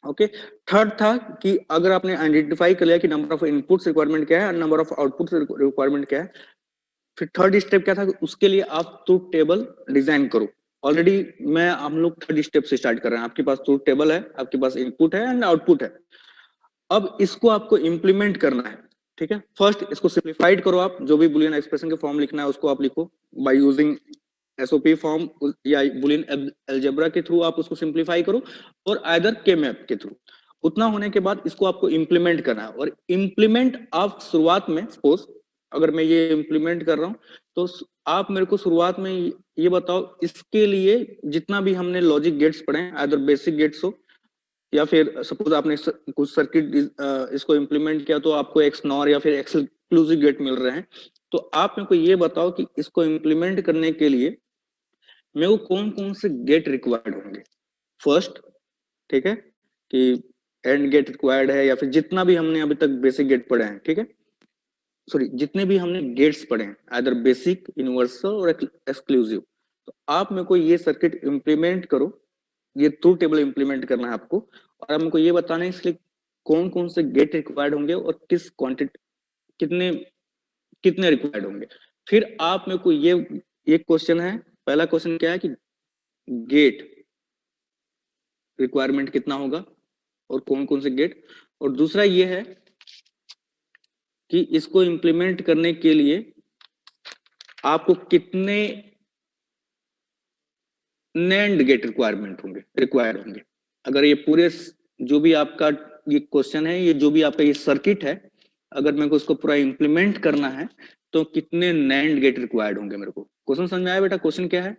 ओके? थर्ड था कि अगर आपने आइडेंटिफाई कर लिया कि नंबर ऑफ इनपुट्स रिक्वायरमेंट क्या है और नंबर ऑफ आउटपुट्स रिक्वायरमेंट क्या है, फिर थर्ड स्टेप क्या था, उसके लिए आप ट्रूथ टेबल डिजाइन करो। ऑलरेडी हम लोग थर्ड स्टेप से स्टार्ट कर रहे हैं। आपके पास ट्रूथ टेबल है, आपके पास इनपुट है एंड आउटपुट है। अब इसको आपको इंप्लीमेंट करना है, ठीक है? फर्स्ट इसको सिंप्लीफाइड करो, आप जो भी बुलियन एक्सप्रेशन के फॉर्म लिखना है उसको आप लिखो बाय यूजिंग एसओपी फॉर्म या बुलियन अलजेब्रा के थ्रू आप उसको सिंप्लीफाई करो, और आइदर के मैप के थ्रू। उतना होने के बाद इसको आपको इंप्लीमेंट करना है, और इंप्लीमेंट आप शुरुआत में, सपोज अगर मैं ये इंप्लीमेंट कर रहा हूं, तो आप मेरे को शुरुआत में ये बताओ, इसके लिए जितना भी हमने लॉजिक गेट्स पढ़े हैं, आइदर बेसिक गेट्स हो या फिर सपोज आपने कुछ सर्किट इसको इंप्लीमेंट किया तो आपको एक्स नॉर या फिर एक्सक्लूसिव गेट मिल रहे हैं, तो आप मेरे को ये बताओ कि इसको इंप्लीमेंट करने के लिए मेरे को कौन कौन से गेट रिक्वायर्ड होंगे फर्स्ट, ठीक है? कि एंड गेट रिक्वायर्ड है, या फिर जितना भी हमने अभी तक बेसिक गेट पढ़े हैं, ठीक है? सॉरी, जितने भी हमने गेट्स पढ़े हैं, आइदर बेसिक, यूनिवर्सल और एक्सक्लूसिव, तो आप मेरे को ये सर्किट इंप्लीमेंट करो। ये ट्रूथ टेबल इंप्लीमेंट करना है आपको, और हमको ये बताना है इसलिए कौन कौन से गेट रिक्वायर्ड होंगे और किस क्वांटिटी कितने कितने रिक्वायर्ड होंगे। फिर आप मेरे को ये एक क्वेश्चन है, पहला क्वेश्चन क्या है कि गेट रिक्वायरमेंट कितना होगा और कौन कौन से गेट, और दूसरा ये है कि इसको इंप्लीमेंट करने के लिए आपको कितने नैंड गेट रिक्वायर्ड होंगे। अगर ये पूरे जो भी आपका ये क्वेश्चन है, ये जो भी आपका ये सर्किट है, अगर मेरे को इसको पूरा इंप्लीमेंट करना है तो कितने नैंड गेट रिक्वायर्ड होंगे मेरे को। क्वेश्चन समझ में आया बेटा? क्वेश्चन क्या है?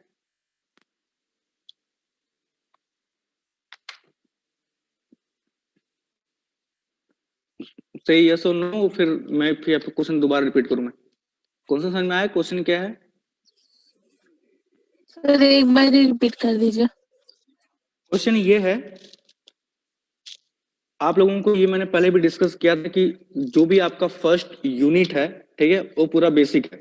सही यस और नो, फिर मैं फिर आपको क्वेश्चन दोबारा रिपीट करूं। मैं क्वेश्चन समझ में आया? क्वेश्चन क्या है? सर एक बार रिपीट कर दीजिए। क्वेश्चन ये है, आप लोगों को ये मैंने पहले भी डिस्कस किया था कि जो भी आपका फर्स्ट यूनिट है, ठीक है, वो पूरा बेसिक है,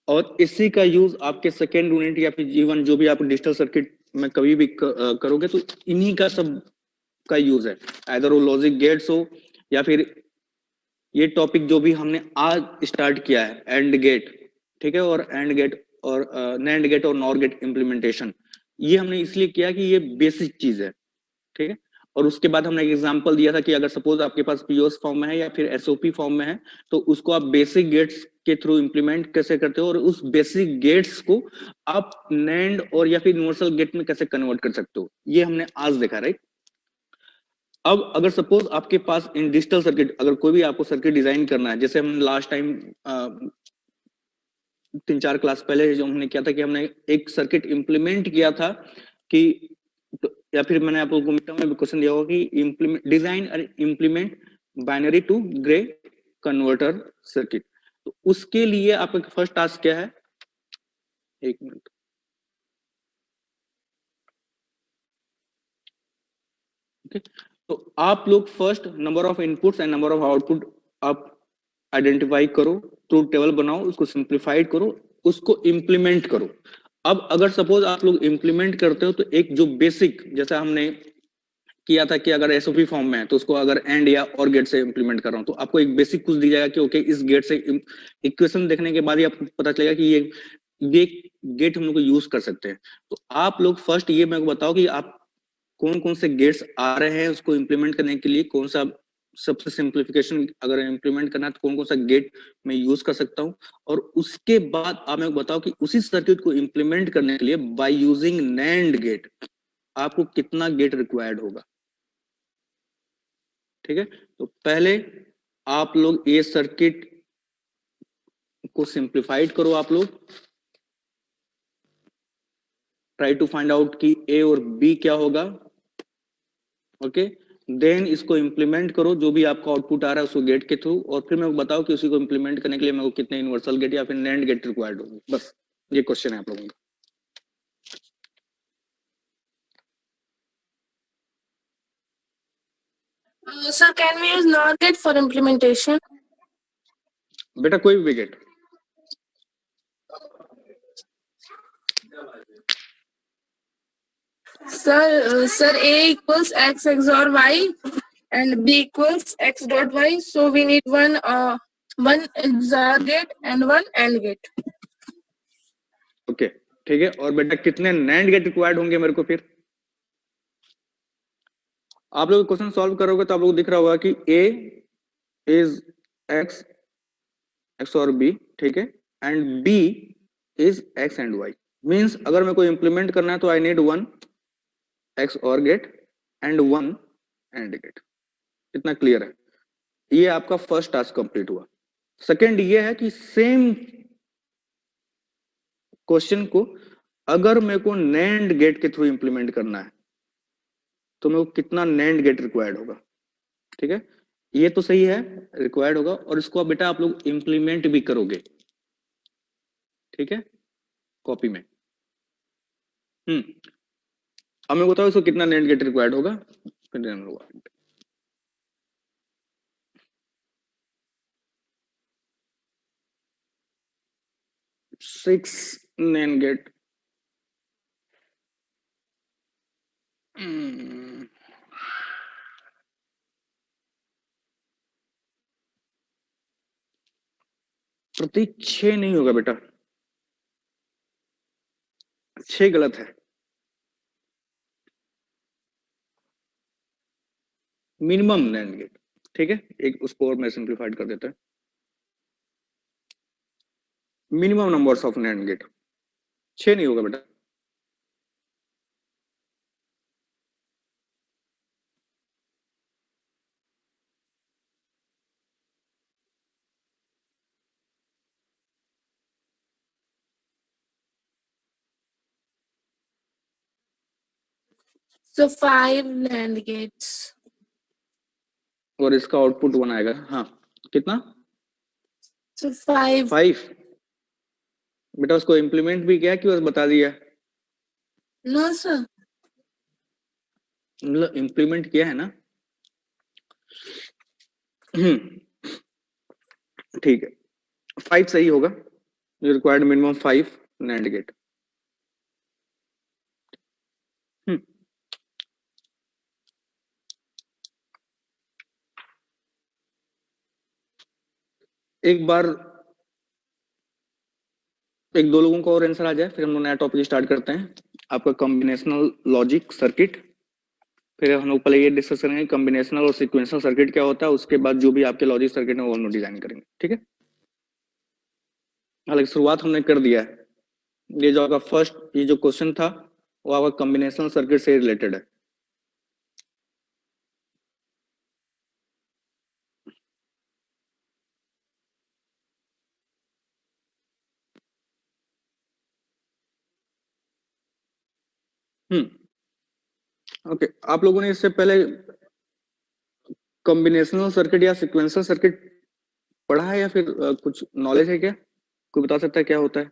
और इसी का यूज आपके सेकेंड यूनिट या फिर जीवन जो भी आप डिजिटल सर्किट में कभी भी करोगे तो इन्हीं का सब का यूज है। आइदर वो लॉजिक गेट्स हो या फिर ये टॉपिक जो भी हमने आज स्टार्ट किया है एंड गेट, ठीक है, और एंड गेट और नैंड गेट और नॉर गेट इम्प्लीमेंटेशन, ये हमने इसलिए किया कि ये बेसिक चीज है, ठीक है। और उसके बाद हमने एक एग्जांपल दिया था कि अगर सपोज आपके पास पीओएस फॉर्म में है या फिर एसओपी फॉर्म में है तो उसको आप बेसिक गेट्स के थ्रू इंप्लीमेंट कैसे करते हो, और उस बेसिक गेट्स को आप नैंड और या फिर यूनिवर्सल गेट में कैसे कन्वर्ट कर सकते हो, ये हमने आज देखा, राइट। अब अगर सपोज आपके पास इन डिजिटल सर्किट, अगर कोई भी आपको सर्किट डिजाइन करना है, जैसे हम लास्ट टाइम 3-4 क्लास पहले जो हमने किया था कि हमने एक सर्किट इंप्लीमेंट किया था कि या फिर मैंने आप लोगों को में क्वेश्चन दिया होगा कि इंप्लीमेंट डिजाइन और implement binary to Gray converter circuit. तो उसके लिए आपका फर्स्ट टास्क क्या है? एक मिनट, ओके। तो आप लोग first number of inputs and number of output आप आइडेंटिफाई करो, ट्रूथ टेबल बनाओ, उसको सिंप्लीफाइड करो, उसको इंप्लीमेंट करो। अब अगर सपोज आप लोग इंप्लीमेंट करते हो तो एक जो बेसिक, जैसा हमने किया था कि अगर एसओपी फॉर्म में है तो उसको अगर एंड या और गेट से इंप्लीमेंट कर रहा हूं तो आपको एक बेसिक कुछ दी जाएगा कि ओके इस गेट से, इक्वेशन देखने के बाद ही आपको पता चलेगा कि ये गेट हम लोग यूज कर सकते हैं। तो आप लोग फर्स्ट ये मेरे को बताओ कि आप कौन कौन से गेट्स आ रहे हैं उसको इंप्लीमेंट करने के लिए, कौन सा सबसे सिंप्लीफिकेशन अगर इंप्लीमेंट करना है तो कौन कौन सा गेट मैं यूज कर सकता हूं, और उसके बाद आप मेरे को बताओ कि उसी सर्किट को इंप्लीमेंट करने के लिए बाय यूजिंग नैंड गेट आपको कितना गेट रिक्वायर्ड होगा, ठीक है। तो पहले आप लोग ये सर्किट को सिंप्लीफाइड करो, आप लोग ट्राई टू फाइंड आउट कि ए और बी क्या होगा, ओके। देन इसको इंप्लीमेंट करो, जो भी आपका आउटपुट आ रहा है उसको गेट के थ्रू, और फिर मेरे को बताओ कि उसी को इंप्लीमेंट करने के लिए मेरे को कितने यूनिवर्सल गेट या फिर नैंड गेट रिक्वायर्ड होंगे। बस ये क्वेश्चन है आप लोगों का। Sir, can we use NOR gate for implementation? बेटा कोई भी gate, Sir, A equals X XOR Y and B equals X dot Y. So we need one XOR gate and one AND gate. Okay ठीक है। और बेटा कितने NAND gate required होंगे मेरे को? फिर आप लोग क्वेश्चन सॉल्व करोगे तो आप लोग दिख रहा होगा कि A is X XOR B, ठीक है, and B is X and Y. Means अगर मेरे को इंप्लीमेंट करना है तो I need one XOR gate and one AND gate. इतना क्लियर है? ये आपका फर्स्ट टास्क कंप्लीट हुआ। सेकंड ये है कि सेम क्वेश्चन को अगर मेरे को नैंड गेट के थ्रू इंप्लीमेंट करना है तो मेरे को कितना नैंड गेट रिक्वायर्ड होगा, ठीक है। ये तो सही है, रिक्वायर्ड होगा, और इसको अब बेटा आप लोग इंप्लीमेंट भी करोगे, ठीक है, कॉपी में। अब मैं बताओ इसको कितना नैंड गेट रिक्वायर्ड होगा। 6 NAND गेट। प्रतीक 6 नहीं होगा बेटा, 6 गलत है। मिनिमम नैंड गेट, ठीक है, एक उसको और मैं सिंप्लीफाइड कर देता है। Minimum numbers of NAND gate 6 नहीं होगा बेटा। So 5 NAND gates. और इसका आउटपुट 1 आएगा। हाँ, कितना? So 5. 5। बेटा उसको इम्प्लीमेंट भी किया कि बस बता दिया? No, sir. मतलब इम्प्लीमेंट किया है ना। ठीक है, 5 सही होगा। You required minimum 5 NAND gate. एक बार एक दो लोगों का और आंसर आ जाए, फिर हम लोग नया टॉपिक स्टार्ट करते हैं, आपका कॉम्बिनेशनल लॉजिक सर्किट। फिर हम लोग पहले ये डिस्कस करेंगे कॉम्बिनेशनल और सीक्वेंशियल सर्किट क्या होता है, उसके बाद जो भी आपके लॉजिक सर्किट है वो हम लोग डिजाइन करेंगे, ठीक है। हालांकि शुरुआत हमने कर दिया है। ये जो आपका फर्स्ट ये जो क्वेश्चन था वो आपका कॉम्बिनेशनल सर्किट से रिलेटेड है। ओके, आप लोगों ने इससे पहले कॉम्बिनेशनल सर्किट या सीक्वेंशियल सर्किट पढ़ा है या फिर कुछ नॉलेज है क्या? कोई बता सकता है क्या होता है?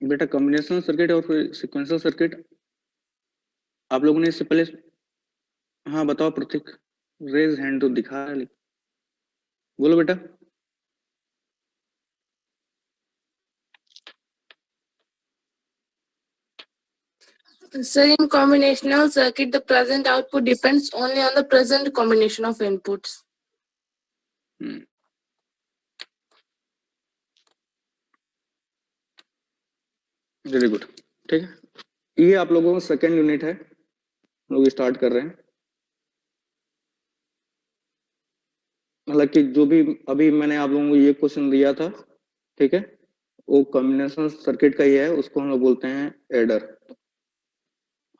बेटा कॉम्बिनेशनल सर्किट और फिर सीक्वेंशियल सर्किट आप लोगों ने इससे पहले, हाँ बताओ प्रतीक, रेज हैंड तो दिखा है, बोलो बेटा। Sir, in combinational circuit, the present output depends only on the present combination of inputs. Very good, ठीक है। ये आप लोगों का सेकेंड यूनिट है, लोग स्टार्ट कर रहे हैं। हालांकि जो भी अभी मैंने आप लोगों को ये क्वेश्चन दिया था, ठीक है, वो कॉम्बिनेशनल सर्किट का ही है, उसको हम लोग बोलते हैं adder,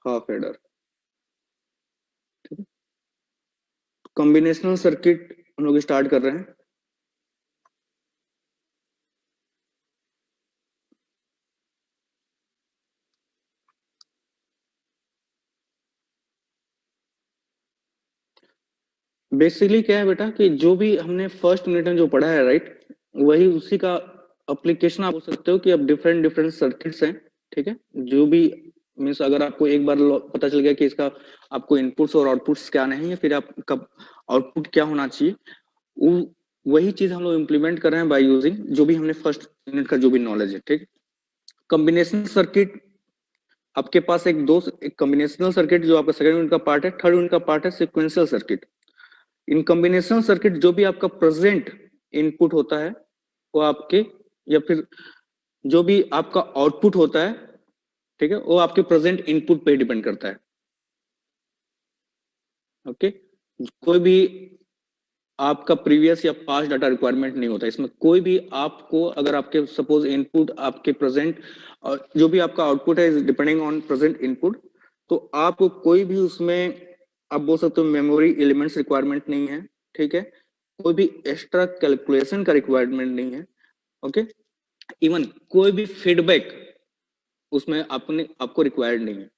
half adder. Combinational circuit हम लोग स्टार्ट कर रहे हैं। बेसिकली क्या है बेटा कि जो भी हमने फर्स्ट यूनिट में जो पढ़ा है, राइट, वही उसी का एप्लीकेशन आप बोल सकते हो कि अब डिफरेंट डिफरेंट सर्किट्स हैं, ठीक है। जो भी मीन्स अगर आपको एक बार पता चल गया कि इसका आपको इनपुट्स और आउटपुट्स क्या नहीं है, फिर आपका आउटपुट क्या होना चाहिए, वही चीज हम लोग इम्प्लीमेंट कर रहे हैं बाय यूजिंग जो भी हमने फर्स्ट यूनिट का जो भी नॉलेज है, ठीक। कॉम्बिनेशनल सर्किट आपके पास एक कॉम्बिनेशनल सर्किट जो आपका सेकंड यूनिट का पार्ट है, थर्ड यूनिट का पार्ट है सीक्वेंशियल सर्किट। इन कॉम्बिनेशनल सर्किट जो भी आपका प्रेजेंट इनपुट होता है वो आपके, या फिर जो भी आपका आउटपुट होता है, ठीक है, वो आपके प्रेजेंट इनपुट पे डिपेंड करता है। ओके, कोई भी आपका प्रीवियस या पास्ट डाटा रिक्वायरमेंट नहीं होता इसमें। कोई भी आपको अगर आपके सपोज इनपुट आपके प्रेजेंट और जो भी आपका आउटपुट है डिपेंडिंग ऑन प्रेजेंट इनपुट, तो आपको कोई भी उसमें आप बोल सकते हो मेमोरी एलिमेंट्स रिक्वायरमेंट नहीं है, ठीक है। कोई भी एक्स्ट्रा कैलकुलेशन का रिक्वायरमेंट नहीं है, ओके। इवन कोई भी फीडबैक उसमें आपको रिक्वायर्ड नहीं है।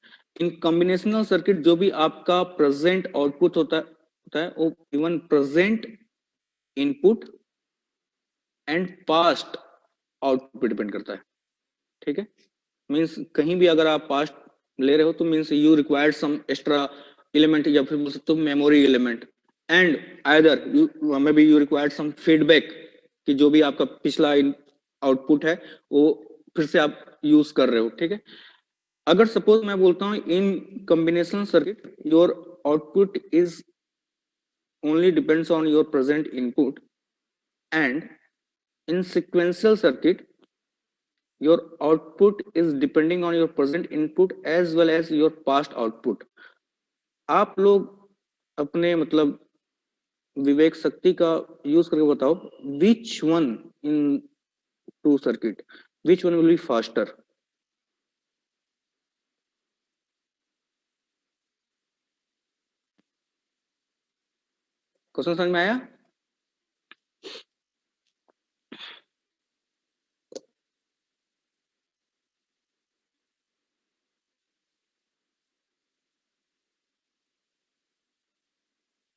इन कॉम्बिनेशनल सर्किट जो भी आपका प्रेजेंट आउटपुट होता है वो even present input and past output पे डिपेंड करता है, ठीक है। मींस कहीं भी अगर आप पास्ट ले रहे हो तो means you required some extra element या फिर बोल सकते हो memory element, and either you may be you required some feedback कि जो भी आपका पिछला आउटपुट है वो फिर से आप यूज कर रहे हो, ठीक है। अगर सपोज मैं बोलता हूं in combination circuit your output is only depends on your present input, and in sequential circuit your output is depending on your present input as well as your past output. आप लोग अपने मतलब विवेक शक्ति का use करके बताओ which one in two circuit, which one will be faster? Question समझ में आया?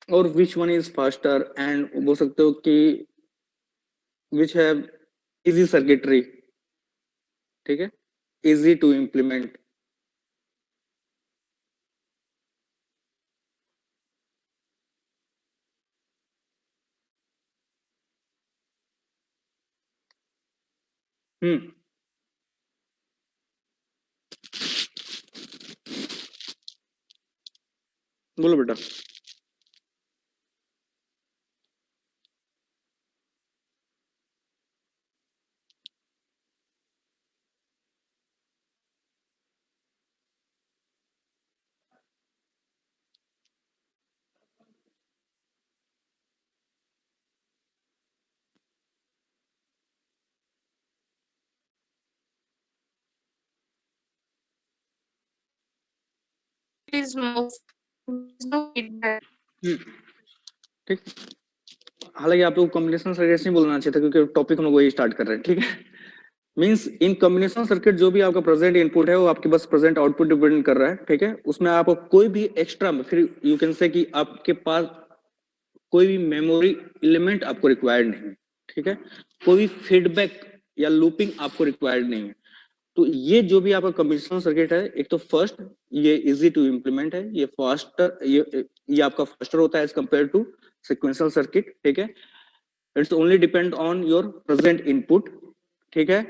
और which one is faster and बोल सकते हो कि which have easy circuitry, ठीक है, easy to implement. बोलो बेटा। Please move. No feedback. ठीक, हालांकि आप लोग कॉम्बिनेशन सर्किट नहीं बोलना चाहिए था क्योंकि टॉपिक हम लोग वही स्टार्ट कर रहे हैं, ठीक है। मींस इन कॉम्बिनेशन सर्किट जो भी आपका प्रेजेंट इनपुट है वो आपके पास प्रेजेंट आउटपुट डिपेंड कर रहा है, ठीक है। उसमें आप कोई भी एक्स्ट्रा फिर यू कैन से कि आपके पास कोई भी मेमोरी एलिमेंट आपको रिक्वायर्ड नहीं है, ठीक है। कोई भी फीडबैक या लूपिंग आपको रिक्वायर्ड नहीं है। तो ये जो भी आपका कॉम्बिनेशन सर्किट है, एक तो फर्स्ट ये इजी टू इम्प्लीमेंट है, ये फास्टर, ये आपका फास्टर होता है as compare to sequential circuit, ठीक है। It's only depend on your present input, ठीक है।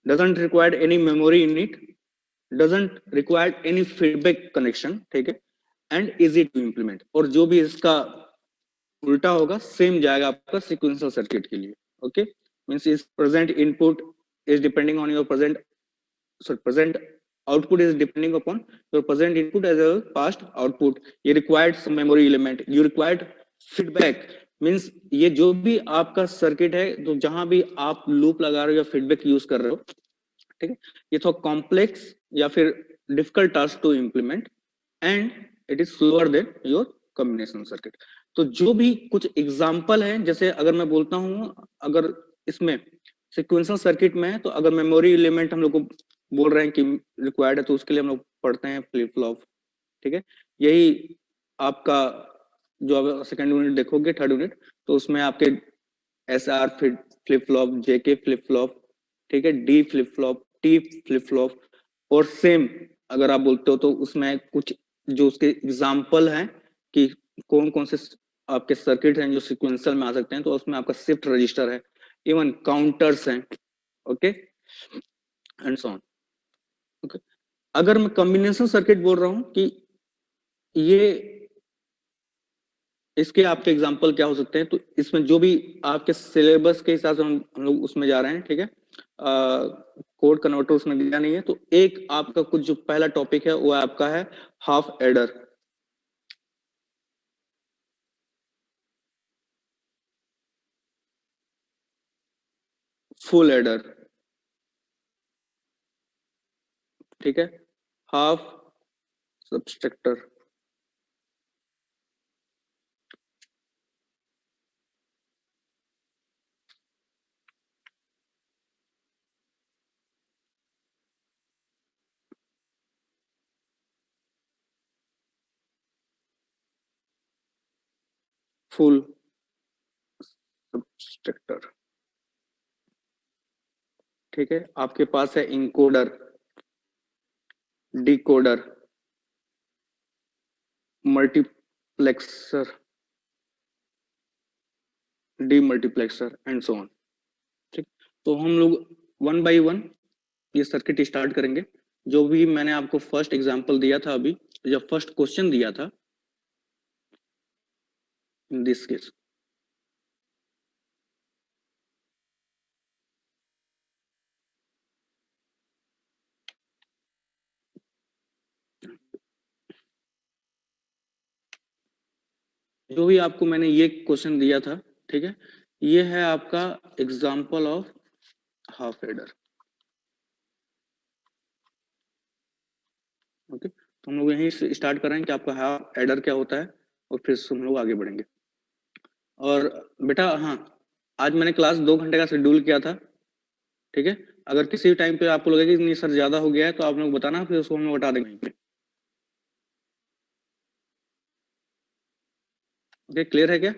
Doesn't require any memory in it, doesn't require any feedback connection, ठीक है, एंड इजी टू इम्प्लीमेंट। और जो भी इसका उल्टा होगा सेम जाएगा आपका सिक्वेंशियल सर्किट के लिए, okay. Means is present input is depending on your present output is depending upon your present input as a past output. ये required some memory element, you required feedback, means ये जो भी आपका circuit है तो जहां भी आप लूप लगा रहे हो या फीडबैक यूज कर रहे हो, ठीक है, ये थोड़ा कॉम्प्लेक्स या फिर difficult task to implement and it is slower than your combination circuit. तो जो भी कुछ एग्जांपल है, जैसे अगर मैं बोलता हूं अगर इसमें सिक्वेंशियल सर्किट में है तो अगर मेमोरी एलिमेंट हम लोग को बोल रहे हैं कि रिक्वायर्ड है तो उसके लिए हम लोग पढ़ते हैं फ्लिप फ्लॉप, ठीक है। यही आपका जो आप सेकंड यूनिट देखोगे, थर्ड यूनिट, तो उसमें आपके SR flip flop, JK flip flop, ठीक है, D flip flop, T flip flop, और सेम अगर आप बोलते हो तो उसमें कुछ जो उसके एग्जाम्पल हैं कि कौन कौन से आपके सर्किट हैं जो सिक्वेंशियल में आ सकते हैं, तो उसमें आपका शिफ्ट रजिस्टर है, इवन काउंटर्स हैं, okay, and so on, okay. अगर मैं कॉम्बिनेशन सर्किट बोल रहा हूं कि ये इसके आपके एग्जांपल क्या हो सकते हैं, तो इसमें जो भी आपके सिलेबस के हिसाब से हम लोग उसमें जा रहे हैं, ठीक है। कोड कन्वर्टर उसमें दिया नहीं है, तो एक आपका कुछ जो पहला टॉपिक है वो आपका है हाफ एडर, फुल एडर, ठीक है, हाफ सबस्ट्रक्टर, फुल सबस्ट्रक्टर, ठीक है। आपके पास है encoder, decoder, multiplexer, demultiplexer and so on, ठीक। तो हम लोग वन बाय वन ये सर्किट स्टार्ट करेंगे। जो भी मैंने आपको फर्स्ट एग्जांपल दिया था, अभी जब फर्स्ट क्वेश्चन दिया था इन दिस केस, जो भी आपको मैंने ये क्वेश्चन दिया था, ठीक है, ये है आपका example of half adder. Okay, तो हम लोग यहीं से स्टार्ट कर रहे हैं कि आपका हाफ एडर क्या होता है, और फिर से हम लोग आगे बढ़ेंगे। और बेटा हाँ, आज मैंने क्लास 2 घंटे का शेड्यूल किया था, ठीक है। अगर किसी टाइम पे आपको लगे कि नहीं सर ज्यादा हो गया है, तो आप लोग बताना, फिर उसको हम लोग हटा देंगे वहीं पे। ओके, क्लियर है क्या?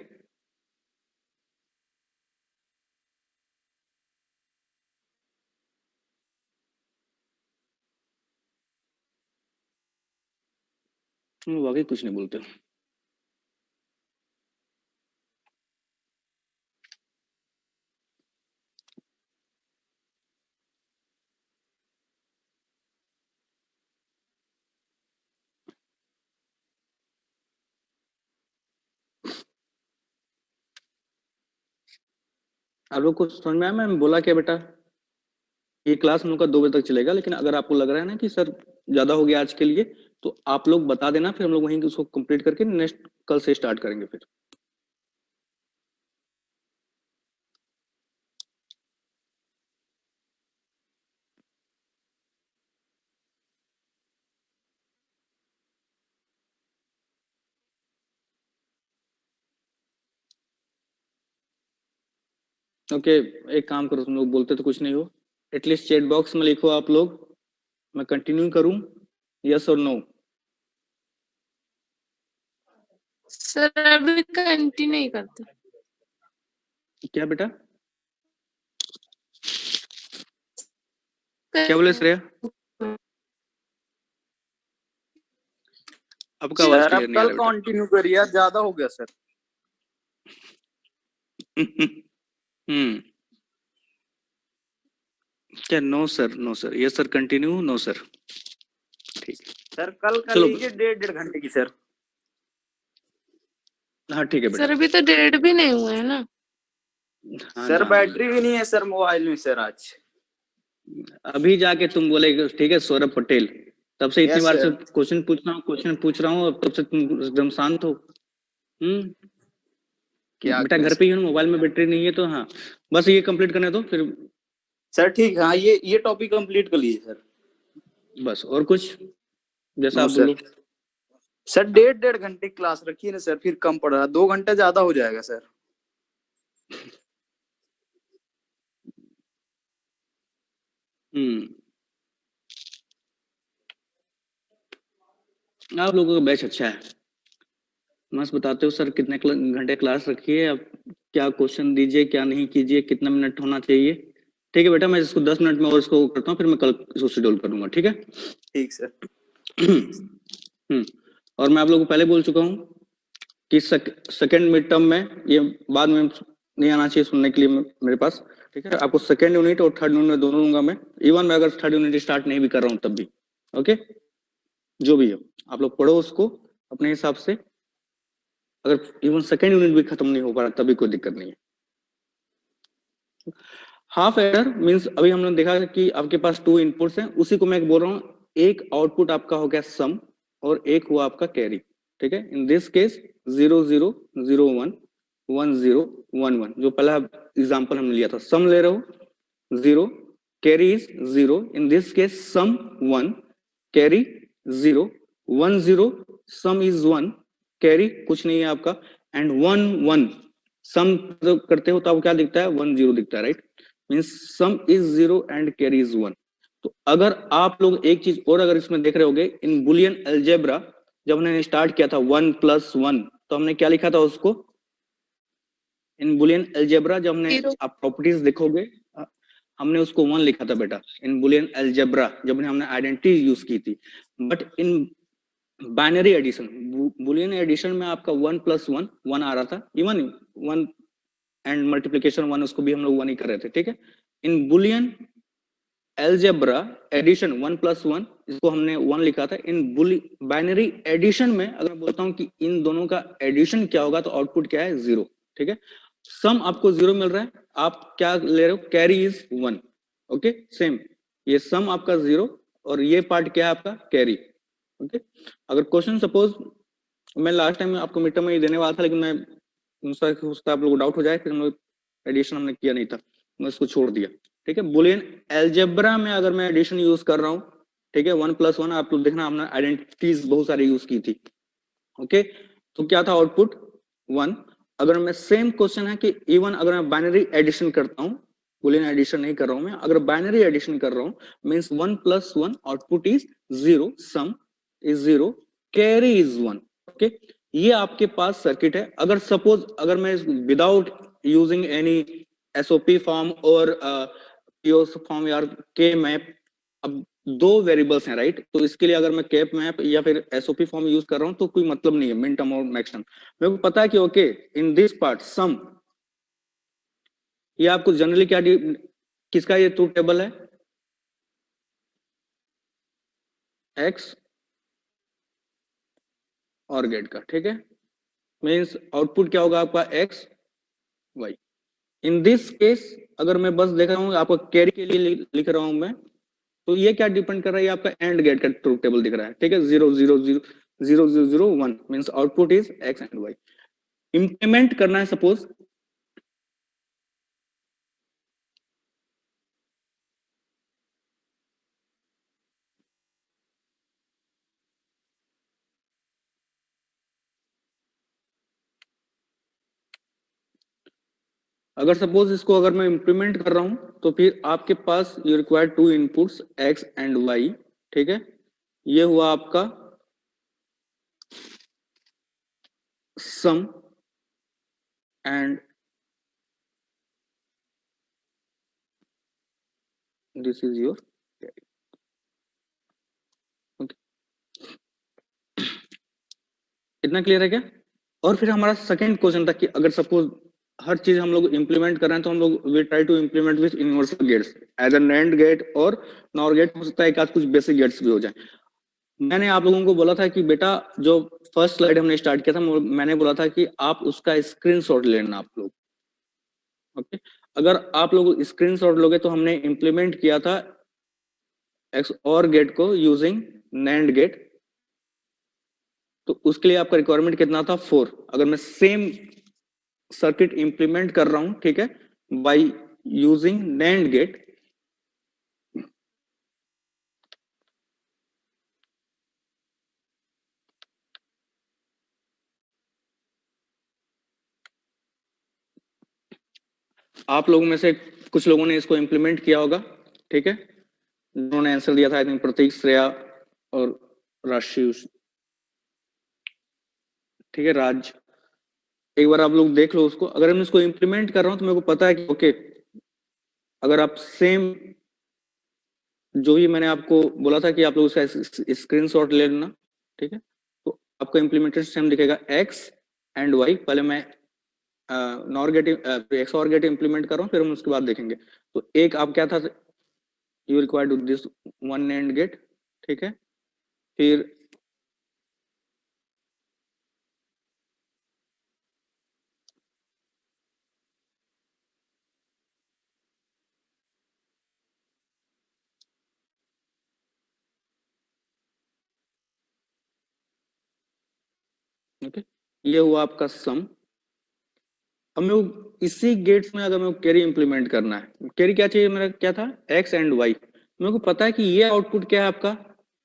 हम लोग आगे कुछ नहीं बोलते। आप लोग को समझ में आया मैं बोला क्या बेटा? ये क्लास हम लोग का 2 बजे तक चलेगा, लेकिन अगर आपको लग रहा है ना कि सर ज्यादा हो गया आज के लिए, तो आप लोग बता देना, फिर हम लोग वहीं उसको कंप्लीट करके नेक्स्ट कल से स्टार्ट करेंगे फिर। ओके, एक काम करो, तुम लोग बोलते तो कुछ नहीं हो, एटलीस्ट चैट बॉक्स में लिखो आप लोग, मैं कंटिन्यू करूं, यस और नो। सर अभी कंटिन्यू नहीं करते। क्या बेटा, क्या बोले श्रेया? आपका आवाज सर क्लियर अब नहीं आ कल रहा कंटिन्यू करिए, ज्यादा हो गया सर। बेटा। क्या no sir, no sir, yes sir continue, no sir, ठीक है। सर कल कर चलो लीजिए 1.5 घंटे की सर। हाँ ठीक है बेटा। सर अभी तो 1.5 भी नहीं हुए है ना। हाँ सर ना, बैटरी भी नहीं है सर मोबाइल में सर आज। अभी जाके तुम बोले ठीक है सौरभ पटेल, तब से इतनी यस बार से सर। क्वेश्चन पूछ रहा हूँ, और तब से तुम एकदम शांत हो। क्या बेटा करें घर पे ही हो, मोबाइल में बैटरी नहीं है, तो हाँ बस ये कंप्लीट करने दो फिर। सर? ठीक है, हाँ ये टॉपिक कंप्लीट कर लीजिए सर। बस और कुछ जैसा नो आप सर। बोलो। सर 1.5 घंटे क्लास रखिए ना सर, फिर कम पड़ रहा, 2 घंटे ज्यादा हो जाएगा सर। आप लोगों का बैच अच्छा है, मस्त बताते हो सर, कितने घंटे क्लास रखिए, अब क्या क्वेश्चन दीजिए, क्या नहीं कीजिए, कितना मिनट होना चाहिए। ठीक है बेटा, मैं इसको 10 मिनट में और इसको करता हूँ, फिर मैं कल इसको शेड्यूल करूंगा, ठीक है। ठीक सर। और मैं आप लोगों को पहले बोल चुका हूँ कि सेकेंड मिड टर्म में, ये बाद में नहीं आना चाहिए सुनने के लिए मेरे पास, ठीक है। आपको सेकेंड यूनिट और थर्ड यूनिट दोनों दूंगा मैं, इवन मैं अगर थर्ड यूनिट स्टार्ट नहीं भी कर रहा हूँ तब भी, ओके। जो भी हो आप लोग पढ़ो उसको अपने हिसाब से, अगर इवन सेकेंड यूनिट भी खत्म नहीं हो पा रहा तभी कोई दिक्कत नहीं है। हाफ एडर मींस अभी हमने देखा कि आपके पास 2 इनपुट्स हैं, उसी को मैं बोल रहा हूँ, एक आउटपुट आपका हो गया सम और एक हुआ आपका कैरी, ठीक है। इन दिस केस 0 0 0 1 1 0 1 1, जो पहला एग्जांपल हमने लिया था, सम ले रहे हो 0, carry is 0, in this case sum 1, carry 0, 1 0, sum is 1, carry कुछ नहीं है आपका, एंड 1 1, सम करते हो तो आपको क्या दिखता है, 1 0 दिखता है, right. Means some is 0 and carry is 1। तो अगर आप लोग एक चीज और अगर इसमें देख रहे होगे, इन बुलियन अलजेब्रा जब हमने स्टार्ट किया था 1 + 1, तो हमने क्या लिखा था उसको, इन बुलियन अलजेब्रा जब हमने, आप प्रॉपर्टीज देखोगे, हमने उसको 1 लिखा था बेटा, इन बुलियन अलजेब्रा जब हमने आइडेंटिटी यूज की थी। But in binary addition, Boolean addition में आपका 1 + 1 1 आ रहा था, इवन 1 एंड मल्टीप्लिकेशन 1 उसको भी हम लोग 1 ही कर रहे थे, ठीक है। इन बुलियन एलजेब्रा एडिशन 1+1, इसको हमने 1 लिखा था। इन बाइनरी एडिशन में अगर मैं बोलता हूं कि इन दोनों का एडिशन क्या होगा तो आउटपुट क्या है 0। ठीक है, सम आपको 0 मिल रहा है, आप क्या ले रहे हो, कैरी इज 1। ओके, सेम ये सम आपका 0 और ये पार्ट क्या है आपका कैरी। ओके, अगर क्वेश्चन सपोज मैं लास्ट टाइम आपको मिड टर्म में देने वाला था, लेकिन मैं उसका आप लोगों को डाउट हो जाए, फिर हम लोग एडिशन हमने किया नहीं था, मैं उसको छोड़ दिया। ठीक है, बुलियन एल्जेब्रा में अगर मैं एडिशन यूज कर रहा हूं, ठीक है, 1+1 आप लोग देखना, हमने आइडेंटिटीज बहुत सारी यूज की थी। ओके, तो क्या था आउटपुट 1। अगर मैं सेम क्वेश्चन है कि इवन अगर मैं बाइनरी एडिशन करता हूं, बुलियन एडिशन नहीं कर रहा हूं मैं, अगर बाइनरी एडिशन कर रहा हूं means 1+1 output is 0, sum is 0, carry is 1। Okay, ये आपके पास सर्किट है। अगर सपोज अगर मैं without using any SOP form और पीओ फॉर्म या के मैप, अब दो वेरिएबल्स हैं राइट, तो इसके लिए अगर मैं कैप मैप या फिर एसओपी फॉर्म यूज कर रहा हूं तो कोई मतलब नहीं है मिन टर्म और मैक्सिमम। मेरे को पता है कि okay in this part sum, ये आपको जनरली क्या किसका ये ट्रूथ टेबल है, एक्स और गेट का। ठीक है, मीन्स आउटपुट क्या होगा आपका X Y. In this case अगर मैं बस देख रहा हूं आपको कैरी के लिए लिख रहा हूं मैं, तो ये क्या डिपेंड कर रहा है, ये आपका एंड गेट का ट्रूथ टेबल दिख रहा है। ठीक है, 0 0 0 0 0 0 1 means output is X and Y. Implement करना है सपोज, अगर सपोज इसको अगर मैं इंप्लीमेंट कर रहा हूं तो फिर आपके पास you require 2 inputs X and Y. ठीक है, ये हुआ आपका sum and this is your carry. Okay, इतना क्लियर है क्या? और फिर हमारा सेकंड क्वेश्चन था कि अगर सपोज हर चीज हम लोग इंप्लीमेंट कर रहे हैं तो हम लोग we try to implement with universal gates as a NAND gate और नॉर गेट, हो सकता है कि कुछ बेसिक गेट्स भी हो जाए। मैंने आप लोगों को बोला था कि बेटा जो फर्स्ट स्लाइड हमने स्टार्ट किया था, मैंने बोला था कि आप उसका स्क्रीनशॉट लेना आप लोग। ओके, अगर आप लोग स्क्रीनशॉट लोगे तो हमने इंप्लीमेंट किया था एक्स और गेट को यूजिंग नैंड गेट, तो उसके लिए आपका रिक्वायरमेंट कितना था 4। अगर मैं सेम सर्किट इंप्लीमेंट कर रहा हूं, ठीक है, बाय यूजिंग नैंड गेट, आप लोगों में से कुछ लोगों ने इसको इंप्लीमेंट किया होगा। ठीक है, उन्होंने आंसर दिया था आई थिंक प्रतीक, श्रेया और राशि। ठीक है, राज, एक बार आप लोग देख लो उसको। अगर मैं इसको इंप्लीमेंट कर रहा हूं तो मेरे को पता है कि ओके अगर आप सेम जो भी मैंने आपको बोला था कि आप लोग उसका स्क्रीनशॉट ले लेना। ठीक है, तो आपका इंप्लीमेंटेशन सेम दिखेगा एक्स एंड वाई। पहले मैं नॉर गेट एक्स और गेट इंप्लीमेंट कर रहा हूँ, फिर हम उसके बाद देखेंगे। तो एक आप क्या था, you require to this one AND gate. ठीक है, फिर ओके ये हुआ आपका सम। अब मैं इसी गेट्स में अगर मैं कैरी इंप्लीमेंट करना है, कैरी क्या चाहिए मेरा, क्या था एक्स एंड वाई। मेरे को पता है कि ये आउटपुट क्या है आपका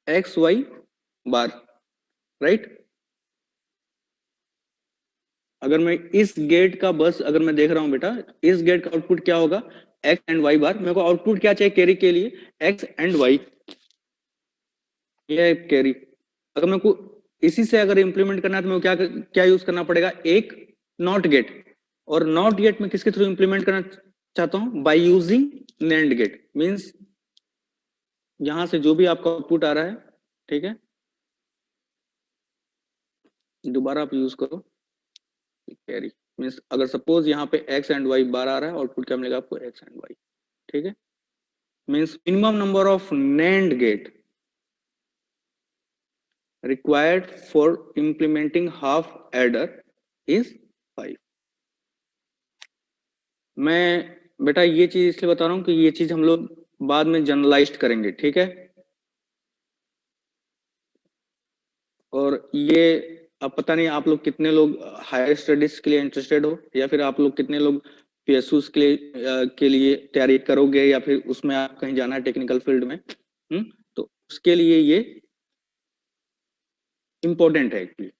एक्स वाई बार, राइट। अगर मैं इस गेट का बस अगर मैं देख रहा हूं बेटा, इस गेट का आउटपुट क्या होगा एक्स एंड वाई बार। मेरे को आउटपुट क्या चाहिए कैरी के लिए, एक्स एंड वाई, ये कैरी। अगर मेरे को इसी से अगर इंप्लीमेंट करना है तो मेरे को क्या क्या यूज करना पड़ेगा, एक नॉट गेट। और नॉट गेट में किसके थ्रू इंप्लीमेंट करना चाहता हूं, by using NAND gate. Means यहां से जो भी आपका आउटपुट आ रहा है, ठीक है, दोबारा आप यूज करो कैरी। मींस अगर सपोज यहाँ पे एक्स एंड वाई बार आ रहा है, आउटपुट क्या मिलेगा आपको एक्स एंड वाई। ठीक है, means minimum number of NAND gate required for implementing half adder is 5. मैं बेटा ये चीज इसलिए बता रहा हूं कि ये चीज हम लोग बाद में जनरलाइज्ड करेंगे, ठीक है। और ये अब पता नहीं आप लोग कितने लोग हायर स्टडीज के लिए इंटरेस्टेड हो, या फिर आप लोग कितने लोग पीएसयू के लिए तैयारी करोगे, या फिर उसमें आप कहीं जाना है टेक्निकल फील्ड में। तो उसके लिए ये इम्पोर्टेंट है एक्चुअली,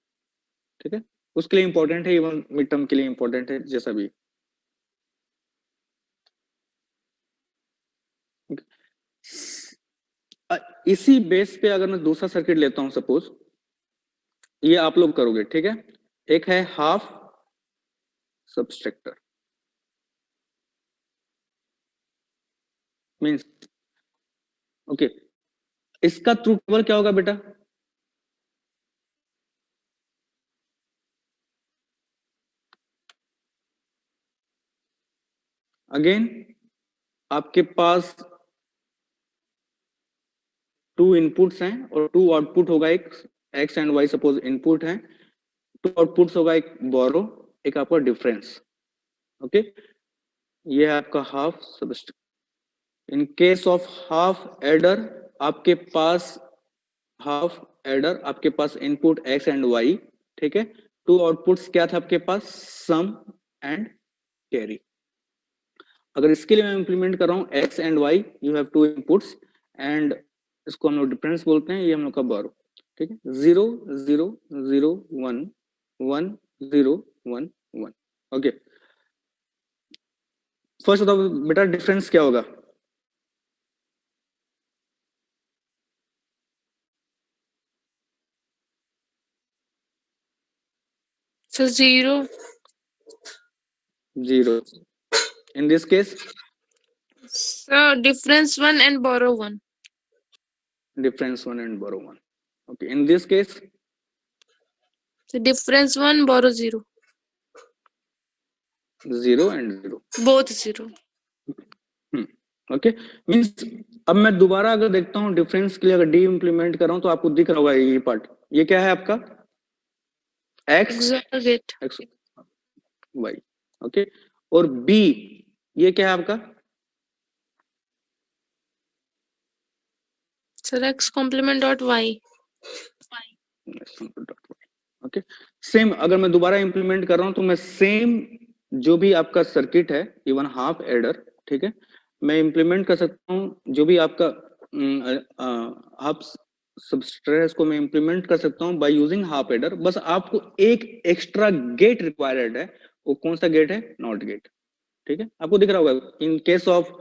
ठीक है। उसके लिए इम्पोर्टेंट है, इवन मिड टर्म के लिए इम्पोर्टेंट है, जैसा भी। इसी बेस पे अगर मैं दूसरा सर्किट लेता हूं, सपोज ये आप लोग करोगे, ठीक है। एक है हाफ सबस्ट्रक्टर, मींस ओके, इसका ट्रूथ टेबल क्या होगा बेटा? अगेन आपके पास 2 इनपुट्स हैं और 2 आउटपुट होगा, एक x and y suppose input है, 2 आउटपुट्स होगा, एक बोरो, एक आपका डिफरेंस। ओके, ये है आपका half subtractor. In case of half adder आपके पास इनपुट एक्स एंड वाई, ठीक है। 2 आउटपुट्स क्या था आपके पास? सम एंड कैरी। अगर इसके लिए मैं इंप्लीमेंट कर रहा हूं x and y, you have 2 inputs and इसको हम लोग डिफरेंस बोलते हैं, ये हम लोग का बोरो, ठीक है। 0 0 0 1 1 0 1 1। ओके, फर्स्ट बताओ बेटा डिफरेंस क्या होगा? So 0. 0 in this case, So difference 1 and borrow 1. difference 1 and borrow 1. Okay, in this case, So difference 1, borrow 0. 0 and 0, Both 0. Okay. Means अब मैं दोबारा अगर देखता हूं डिफरेंस के लिए, अगर डी इंप्लीमेंट कर रहा हूं तो आपको दिख रहा होगा ये पार्ट, ये क्या है आपका? X XOR gate. X y, okay. और बी ये क्या है आपका? So x complement dot y. Okay, same अगर मैं दोबारा इंप्लीमेंट कर रहा हूं तो मैं सेम जो भी आपका सर्किट है, इवन हाफ एडर, ठीक है, मैं इंप्लीमेंट कर सकता हूं। जो भी आपका हाफ सबस्ट्रेट को मैं इंप्लीमेंट कर सकता हूं बाय यूजिंग हाफ एडर। बस आपको एक एक्स्ट्रा गेट रिक्वायर्ड है, वो कौन सा गेट है? नॉट गेट, ठीक है। आपको दिख रहा होगा इन केस ऑफ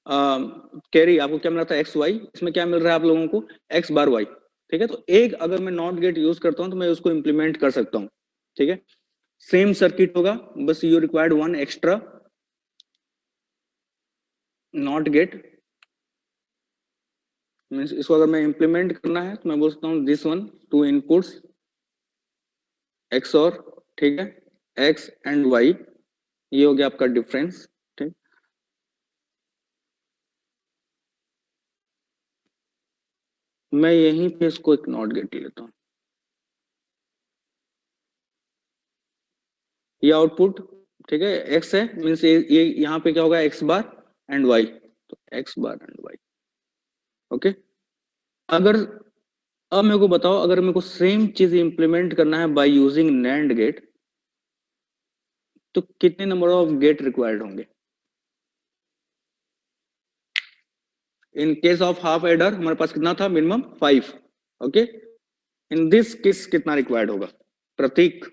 कैरी आपको क्या मिल रहा था? एक्स वाई, इसमें क्या मिल रहा है आप लोगों को? एक्स बार वाई, ठीक है। तो एक अगर मैं नॉट गेट यूज करता हूं तो मैं उसको इंप्लीमेंट कर सकता हूं, ठीक है। सेम सर्किट होगा, बस you required 1 extra not gate. Means इसको अगर मैं इंप्लीमेंट करना है तो मैं बोल सकता हूं दिस वन 2 इनपुट्स एक्स और, ठीक है, एक्स एंड वाई, ये हो गया आपका डिफरेंस, ठीक। मैं यहीं पे इसको एक नॉट गेट लेता हूं, ये आउटपुट, ठीक है, एक्स है, मीन्स ये यहाँ पे क्या होगा? एक्स बार एंड वाई, तो x bar and y, okay. अगर अब मेरे को बताओ, अगर मेरे को सेम चीज इंप्लीमेंट करना है बाय यूजिंग नैंड गेट, तो कितने नंबर ऑफ गेट रिक्वायर्ड होंगे? इन केस ऑफ हाफ एडर हमारे पास कितना था? Minimum 5, okay. In this case कितना रिक्वायर्ड होगा? प्रतीक,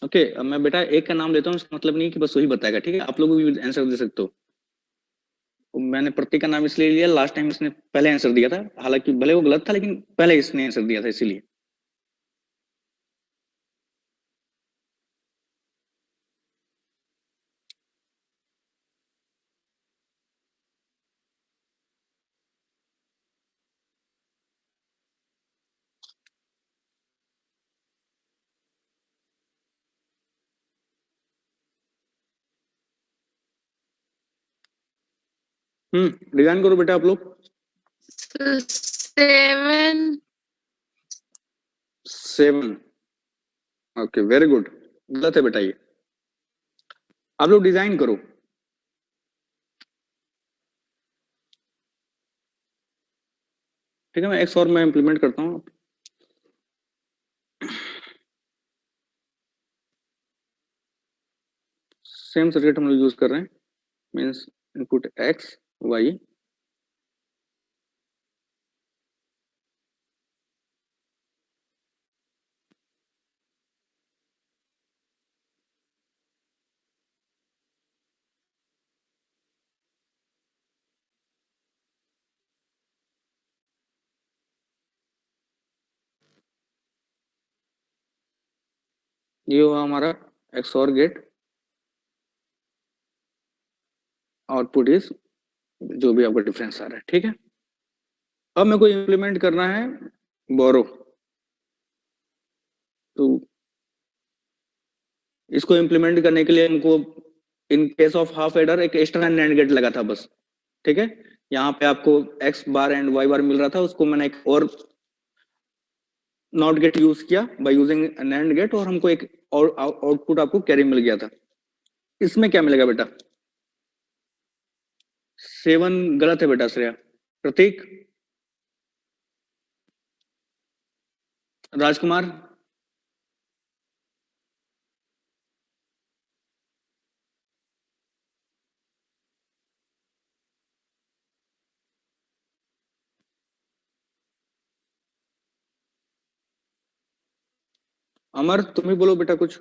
ओके। अब मैं बेटा एक का नाम लेता हूँ, इसका मतलब नहीं कि बस वही बताएगा, ठीक है। आप लोग भी आंसर दे सकते हो। मैंने प्रतीक का नाम इसलिए लिया, लास्ट टाइम इसने पहले आंसर दिया था, हालांकि भले वो गलत था लेकिन पहले इसने आंसर दिया था, इसीलिए। डिजाइन करो बेटा आप लोग। 7। ओके वेरी गुड, गलत है बेटा ये, आप लोग डिजाइन करो। ठीक है, मैं एक्स और मैं इंप्लीमेंट करता हूं। सेम सर्किट हम लोग यूज कर रहे हैं, मीन्स इनपुट एक्स वाई, ये हुआ हमारा एक्स और गेट, आउटपुट इज जो भी आपका डिफरेंस आ रहा है। ठीक है, अब मेरे को इंप्लीमेंट करना है बोरो, तो इसको इंप्लीमेंट करने के लिए हमको इन केस ऑफ हाफ एडर एक एक्स्ट्रा नैंड गेट लगा था बस। ठीक है, यहाँ पे आपको एक्स बार एंड वाई बार मिल रहा था, उसको मैंने एक और नॉट गेट यूज किया बाय यूजिंग नैंड गेट, और हमको एक और आउटपुट आपको कैरी मिल गया था। इसमें क्या मिलेगा बेटा? 7 गलत है बेटा श्रेया। प्रतीक, राजकुमार, अमर तुम ही बोलो बेटा कुछ।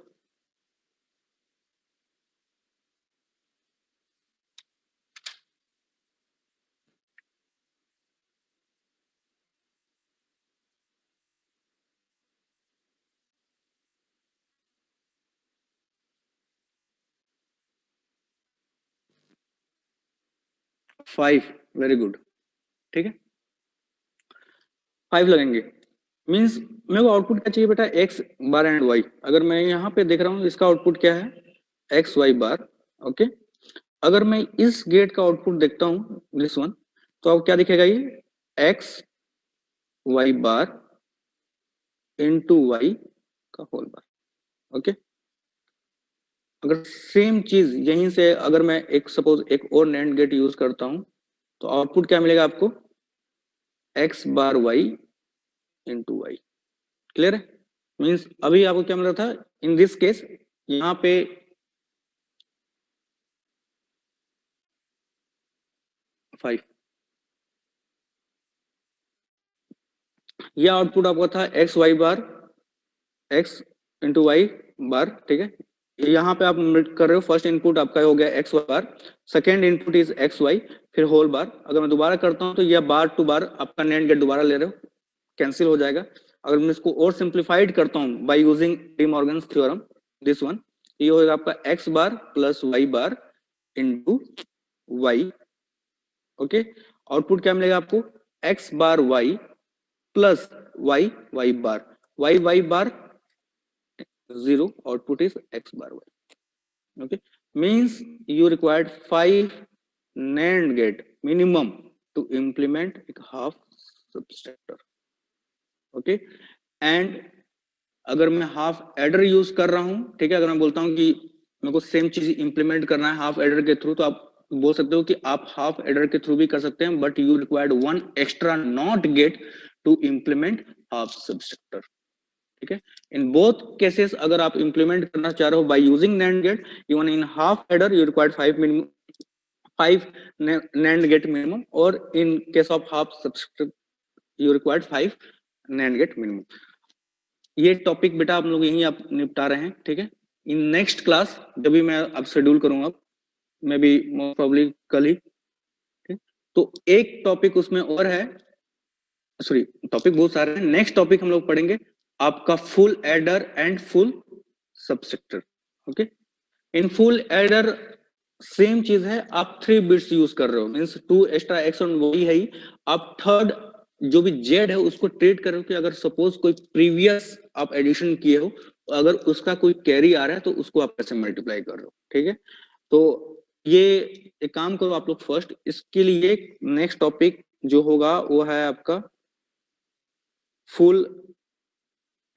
Five, very good. ठीक है, 5 लगेंगे। मींस मेरे को आउटपुट क्या चाहिए बेटा? X bar and y. अगर मैं यहाँ पे देख रहा हूँ इसका आउटपुट क्या है? एक्स वाई बार। ओके, अगर मैं इस गेट का आउटपुट देखता हूँ दिस वन, तो अब क्या दिखेगा? ये x y bar into Y का होल बार। ओके, अगर सेम चीज यहीं से अगर मैं एक सपोज एक और नैंड गेट यूज करता हूं, तो आउटपुट क्या मिलेगा आपको? X bar Y into Y. Clear है? मीन्स अभी आपको क्या मिल रहा था इन दिस केस? यहाँ पे फाइव, यह आउटपुट आपका था एक्स वाई बार एक्स इंटू वाई बार। ठीक है, यहाँ पे आप कर रहे हो फर्स्ट इनपुट आपका हो गया x y bar, second input is x y, फिर होल बार। अगर मैं दोबारा करता हूँ तो यह बार टू बार आपका नैंड गेट दोबारा ले रहे हो, कैंसिल हो जाएगा। अगर मैं इसको और सिंप्लीफाइड करता हूँ by using De Morgan's theorem, this one, ये होगा आपका x bar plus y bar into y. Okay, output क्या मिलेगा आपको? X bar y plus y y bar, y y bar 0, output is x bar y. Okay, means you required 5 NAND gate minimum to implement एक half subtractor. Okay, and अगर मैं half adder use कर रहा हूं, ठीक है, अगर मैं बोलता हूं कि मेरे को सेम चीज इंप्लीमेंट करना है हाफ एडर के थ्रू, तो आप बोल सकते हो कि आप हाफ एडर के थ्रू भी कर सकते हैं, but you required 1 extra not gate to implement half subtractor. ठीक है, इन बोथ केसेस अगर आप इंप्लीमेंट करना चाह रहे हो by using NAND gate, even in half adder you required 5 NAND gate minimum, और in case of half subtractor you required 5 NAND gate minimum. ये टॉपिक बेटा आप लोग यहीं आप निपटा रहे हैं। ठीक है, इन नेक्स्ट क्लास जब भी मैं अब शेड्यूल करूंगा, मे बी मोस्ट प्रोबेबली कल ही, ठीक, तो एक टॉपिक उसमें और है, सॉरी टॉपिक बहुत सारे हैं। नेक्स्ट टॉपिक हम लोग पढ़ेंगे आपका full adder and full subtractor. Okay, in full adder same चीज है, आप 3 बिट्स यूज कर रहे हो, मींस 2 एक्स्ट्रा एक्स और वही है ही, आप थर्ड जो भी जेड है उसको ट्रीट करो कि अगर सपोज कोई प्रीवियस आप एडिशन किए हो, अगर उसका कोई कैरी आ रहा है तो उसको आप कैसे मल्टीप्लाई कर रहे हो। ठीक है, तो ये एक काम करो आप लोग फर्स्ट, इसके लिए नेक्स्ट टॉपिक जो होगा वो है आपका फुल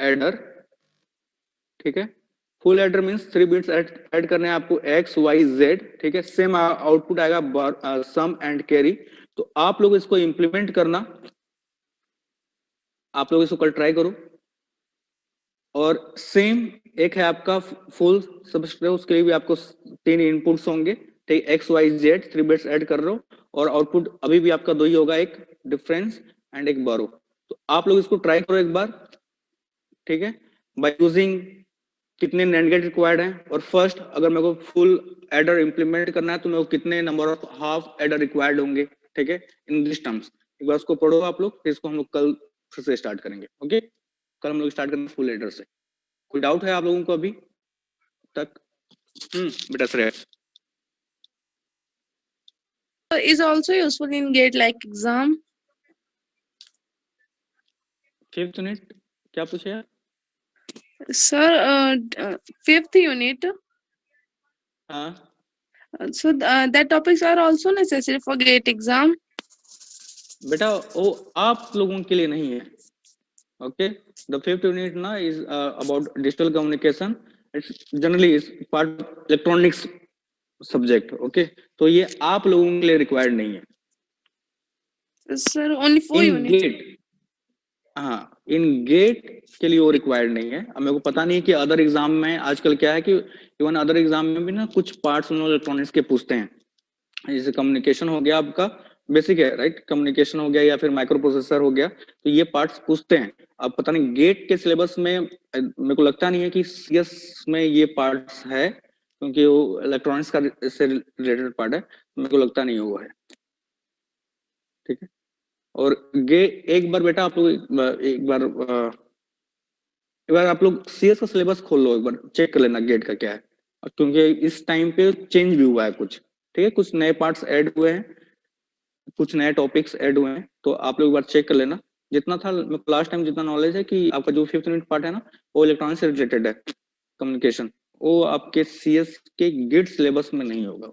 एडर, ठीक है। Full adder means 3 bits add करने हैं आपको x y z, ठीक है। सेम आउटपुट आएगा सम एंड कैरी। तो आप लोग इसको इंप्लीमेंट करना, आप लोग इसको कल ट्राई करो। और सेम एक है आपका फुल सबस्क्रिप्ट, उसके लिए भी आपको 3 इनपुट्स होंगे, ठीक, x y z 3 bits add कर रहे हो, और आउटपुट अभी भी आपका 2 ही होगा, एक डिफरेंस एंड एक बारो। तो आप लोग इसको ट्राई करो एक बार, ठीक है, बाय यूजिंग कितने NAND गेट रिक्वायर्ड हैं, और फर्स्ट अगर मेरे को फुल एडर इंप्लीमेंट करना है तो मेरे को कितने number of half adder required होंगे, ठीक है, इन दिस टर्म्स। एक बार उसको पढ़ो आप लोग, फिर इसको हम लोग कल फिर से स्टार्ट करेंगे। ओके, कल हम लोग स्टार्ट करेंगे फुल एडर से। कोई डाउट है आप लोगों को अभी तक? बेटा Shreya, Is also useful in GATE like exam. 5th unit क्या पूछे यार? Sir, 5th unit. हाँ, So that topics are also necessary for GATE exam. बेटा वो आप लोगों के लिए नहीं है। ओके, द 5th यूनिट ना is about digital communication, it's generally is part electronics subject. Okay, तो ये आप लोगों के लिए रिक्वायर्ड नहीं है। Sir, only 4 इन units. गेट, हाँ, इन गेट के लिए वो रिक्वायर्ड नहीं है। अब मेरे को पता नहीं कि अदर एग्जाम में आजकल क्या है कि इवन अदर एग्जाम में भी ना कुछ पार्ट्स उन्होंने इलेक्ट्रॉनिक्स के पूछते हैं, जैसे कम्युनिकेशन हो गया, आपका बेसिक है राइट, कम्युनिकेशन हो गया या फिर माइक्रो प्रोसेसर हो गया, तो ये पार्ट्स पूछते हैं। अब पता नहीं गेट के सिलेबस में मेरे को लगता नहीं है कि CS में ये पार्ट्स है, क्योंकि वो इलेक्ट्रॉनिक्स का से रिलेटेड पार्ट है, मेरे को लगता नहीं वो है, ठीक है। और एक बार बेटा आप लोग एक बार आप लोग CS का सिलेबस खोल लो, एक बार चेक कर लेना गेट का क्या है, क्योंकि इस टाइम पे चेंज भी हुआ है कुछ, ठीक है, कुछ नए पार्ट्स ऐड हुए हैं, कुछ नए टॉपिक्स ऐड हुए हैं, तो आप लोग एक बार चेक कर लेना। जितना था लास्ट टाइम जितना नॉलेज है कि आपका जो 5th यूनिट पार्ट है ना, वो इलेक्ट्रॉनिक्स से रिलेटेड है, कम्युनिकेशन, वो आपके CS के गेट सिलेबस में नहीं होगा।